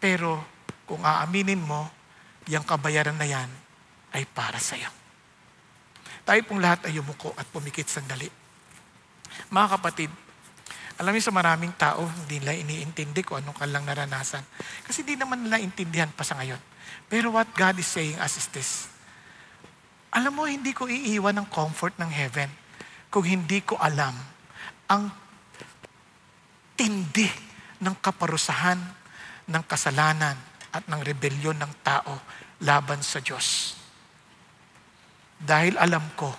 A: Pero kung aaminin mo, yung kabayaran na yan ay para sa'yo. Tayo pong lahat ay yumuko at pumikit sandali. Mga kapatid, alam niyo sa maraming tao, hindi nila iniintindi kung anong kanilang naranasan. Kasi hindi naman nila intindihan pa sa ngayon. Pero what God is saying us is this. Alam mo, hindi ko iiwan ng comfort ng heaven kung hindi ko alam ang tindi ng kaparusahan, ng kasalanan at ng rebelyon ng tao laban sa Diyos. Dahil alam ko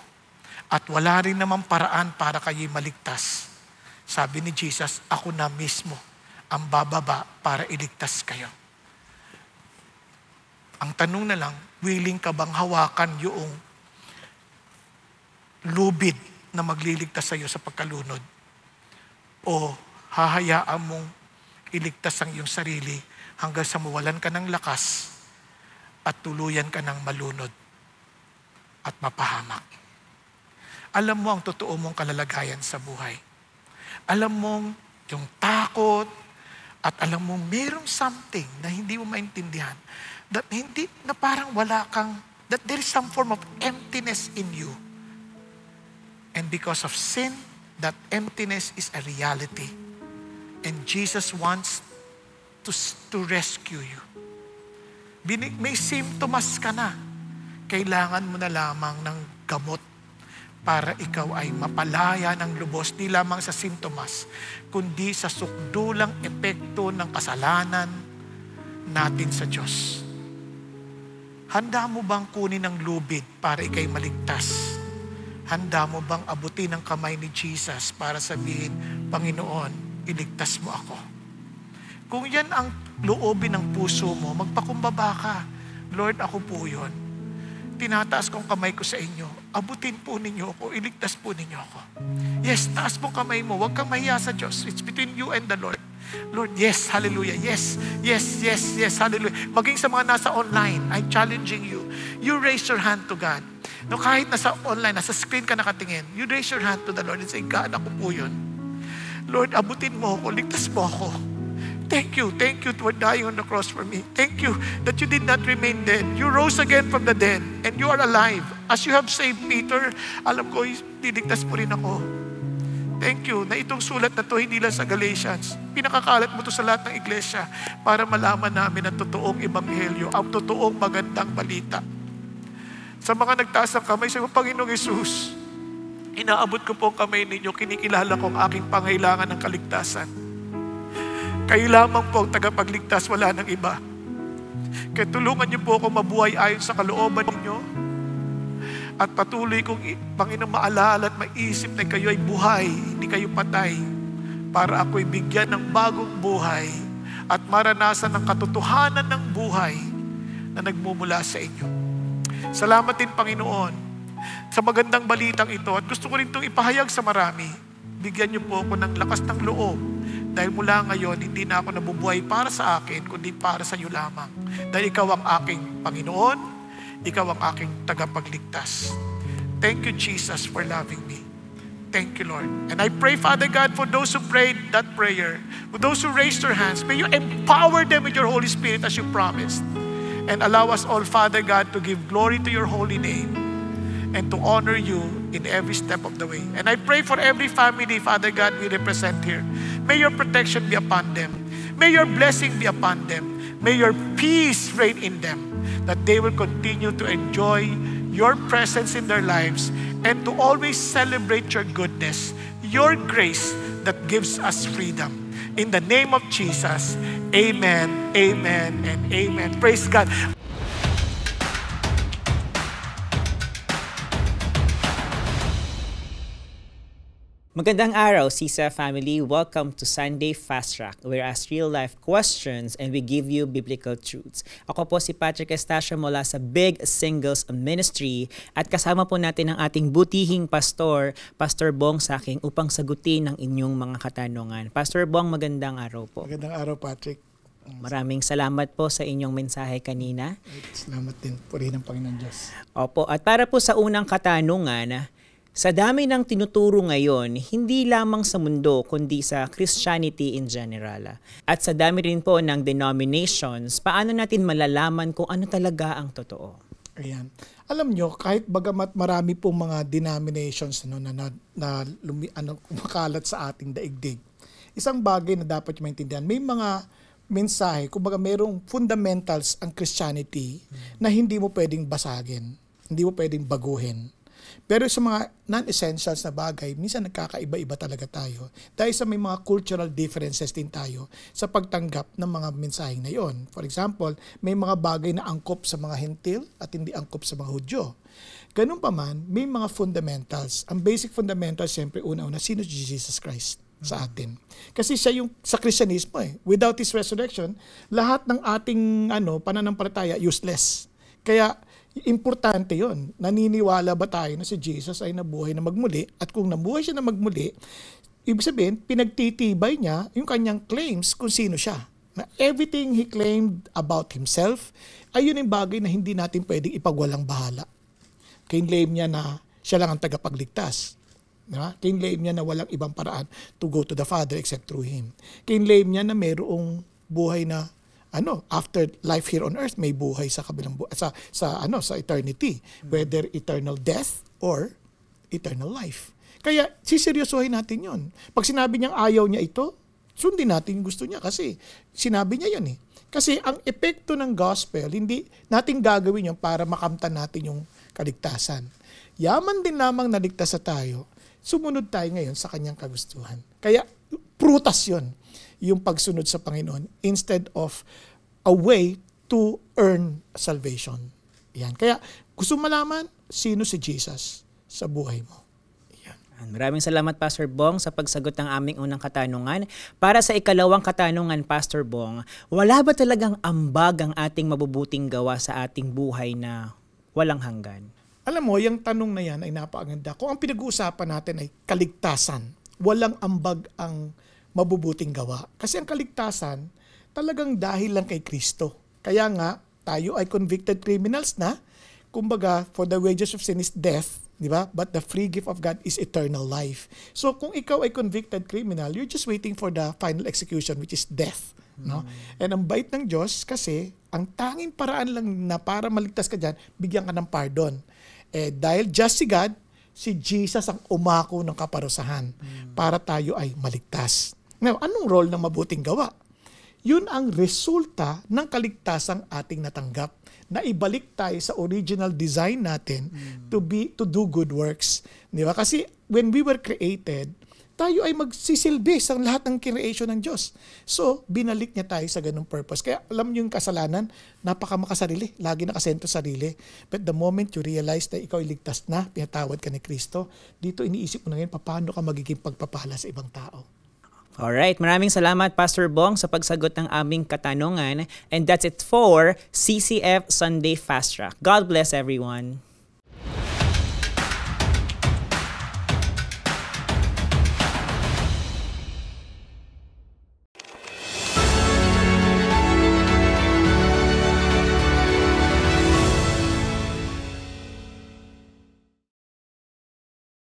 A: at wala rin namang paraan para kayo'y maligtas. Sabi ni Jesus, ako na mismo ang bababa para iligtas kayo. Ang tanong na lang, willing ka bang hawakan yung lubid na magliligtas sa iyo sa pagkalunod? O hahayaan mong iligtas ang iyong sarili hanggang sa mawalan ka ng lakas at tuluyan ka ng malunod at mapahamak? Alam mo ang totoo mong kalalagayan sa buhay. Alam mong yung takot at alam mong merong something na hindi mo maintindihan, that hindi, na parang wala kang, that there is some form of emptiness in you. And because of sin, that emptiness is a reality. And Jesus wants to rescue you. May symptoms ka na. Kailangan mo na lamang ng gamot para ikaw ay mapalaya ng lubos, di lamang sa sintomas, kundi sa sukdulang epekto ng kasalanan natin sa Diyos. Handa mo bang kunin ang lubid para ikay maligtas? Handa mo bang abutin ang kamay ni Jesus para sabihin, Panginoon, iligtas mo ako? Kung yan ang loobin ng puso mo, magpakumbaba ka. Lord, ako po yun. Tinataas kong kamay ko sa inyo. Abutin po ninyo ako. Iligtas po ninyo ako. Yes, taas mo kamay mo. Huwag kang mahiya sa Diyos. It's between you and the Lord. Lord, yes, hallelujah. Yes, yes, yes, yes, hallelujah. Maging sa mga nasa online, I'm challenging you. You raise your hand to God. No, kahit nasa online, nasa screen ka nakatingin, you raise your hand to the Lord and say, God, ako po yun. Lord, abutin mo ako. Ligtas mo ako. Thank you for dying on the cross for me. Thank you that you did not remain dead. You rose again from the dead and you are alive. As you have saved Peter, alam ko, diligtas mo rin ako. Thank you na itong sulat na to hindi lang sa Galatians. Pinakakalat mo to sa lahat ng iglesia para malaman namin ang totoong ebanghelyo, ang totoong magandang balita. Sa mga nagtaas ng kamay, sa Panginoong Yesus, inaabot ko po ang kamay ninyo, kinikilala ko ang aking pangailangan ng kaligtasan. Kayo lamang po ang tagapagligtas, wala ng iba. Kaya tulungan niyo po ako mabuhay ayon sa kalooban ninyo. At patuloy kong, Panginoon, maalala at maisip na kayo ay buhay, hindi kayo patay. Para ako'y bigyan ng bagong buhay at maranasan ng katotohanan ng buhay na nagmumula sa inyo. Salamat din, Panginoon, sa magandang balitang ito. At gusto ko rin itong ipahayag sa marami. Bigyan niyo po ako ng lakas ng loob. Dahil mula ngayon, hindi na ako nabubuhay para sa akin, kundi para sa iyo lamang. Dahil ikaw ang aking Panginoon, ikaw ang aking tagapagligtas. Thank you, Jesus, for loving me. Thank you, Lord. And I pray, Father God, for those who prayed that prayer, for those who raised their hands, may you empower them with your Holy Spirit as you promised. And allow us all, Father God, to give glory to your holy name and to honor you in every step of the way. And I pray for every family, Father God, we represent here. May your protection be upon them. May your blessing be upon them. May your peace reign in them, that they will continue to enjoy your presence in their lives and to always celebrate your goodness, your grace that gives us freedom. In the name of Jesus, amen, amen, and amen. Praise God.
B: Magandang araw, CISA family. Welcome to Sunday Fast Track. We ask real-life questions and we give you biblical truths. Ako po si Patrick Estacio mula sa Big Singles Ministry at kasama po natin ang ating butihing pastor, Pastor Bong Saking, upang sagutin ang inyong mga katanungan. Pastor Bong, magandang araw po.
A: Magandang araw, Patrick.
B: Maraming salamat po sa inyong mensahe kanina.
A: Salamat din. Purihin ng Panginoon Diyos.
B: Opo, at para po sa unang katanungan, sa dami ng tinuturo ngayon, hindi lamang sa mundo kundi sa Christianity in general. At sa dami rin po ng denominations, paano natin malalaman kung ano talaga ang totoo?
A: Ayan. Alam nyo, kahit bagamat marami pong mga denominations kumakalat sa ating daigdig, isang bagay na dapat nyo maintindihan, may mga mensahe, kumbaga mayroong fundamentals ang Christianity na hindi mo pwedeng basagin, hindi mo pwedeng baguhin. Pero sa mga non-essentials na bagay, minsan nagkakaiba-iba talaga tayo. Dahil sa may mga cultural differences din tayo sa pagtanggap ng mga mensaheng na yon. For example, may mga bagay na angkop sa mga Hentil at hindi angkop sa mga Hudyo. Ganun pa man, may mga fundamentals. Ang basic fundamentals, siyempre, una-una, sino si Jesus Christ sa atin? Kasi siya yung sa Kristyanismo eh. Without His resurrection, lahat ng ating pananampalataya useless. Kaya, importante yon. Naniniwala ba tayo na si Jesus ay nabuhay na magmuli? At kung nabuhay siya na magmuli, ibig sabihin, pinagtitibay niya yung kanyang claims kung sino siya. Na everything He claimed about Himself, ay yun yung bagay na hindi natin pwedeng ipagwalang bahala. Kinlaim niya na siya lang ang tagapagligtas. Kinlaim niya na walang ibang paraan to go to the Father except through Him. Kinlaim niya na mayroong buhay na after life here on earth, may buhay sa kabilang sa eternity, whether eternal death or eternal life. Kaya siseryosohin natin 'yon. Pag sinabi niyang ayaw niya ito, sundin natin yung gusto niya kasi sinabi niya 'yon eh. Kasi ang epekto ng gospel, hindi natin gagawin 'yon para makamtan natin yung kaligtasan. Yaman din lamang naligtas tayo, sumunod tayo ngayon sa kanyang kagustuhan. Kaya prutas 'yon, yung pagsunod sa Panginoon instead of a way to earn salvation. Yan. Kaya gusto malaman sino si Jesus sa buhay mo. Yan.
B: Maraming salamat, Pastor Bong, sa pagsagot ng aming unang katanungan. Para sa ikalawang katanungan, Pastor Bong, wala ba talagang ambag ang ating mabubuting gawa sa ating buhay na walang hanggan?
A: Alam mo, yung tanong na yan ay napakaganda. Kung ang pinag-uusapan natin ay kaligtasan, walang ambag ang mabubuting gawa. Kasi ang kaligtasan, talagang dahil lang kay Kristo. Kaya nga, tayo ay convicted criminals na, kumbaga, for the wages of sin is death, di ba? But the free gift of God is eternal life. So kung ikaw ay convicted criminal, you're just waiting for the final execution, which is death. No? And ang bait ng Diyos kasi, ang tanging paraan lang na para maligtas ka dyan, bigyan ka ng pardon. Dahil just si God, si Jesus ang umako ng kaparusahan para tayo ay maligtas. Now, anong role ng mabuting gawa? Yun ang resulta ng kaligtasang ating natanggap na ibalik tayo sa original design natin to do good works. Di ba? Kasi when we were created, tayo ay magsisilbi sa lahat ng creation ng Diyos. So, binalik niya tayo sa ganung purpose. Kaya alam niyo yung kasalanan, napakamakasarili, lagi nakasentro sarili. But the moment you realize na ikaw ay ligtas na, pinatawad ka ni Kristo, dito iniisip mo na ngayon, paano ka magiging pagpapala sa ibang tao.
B: Alright, maraming salamat, Pastor Bong, sa pagsagot ng aming katanungan. And that's it for CCF Sunday Fast Track. God bless everyone.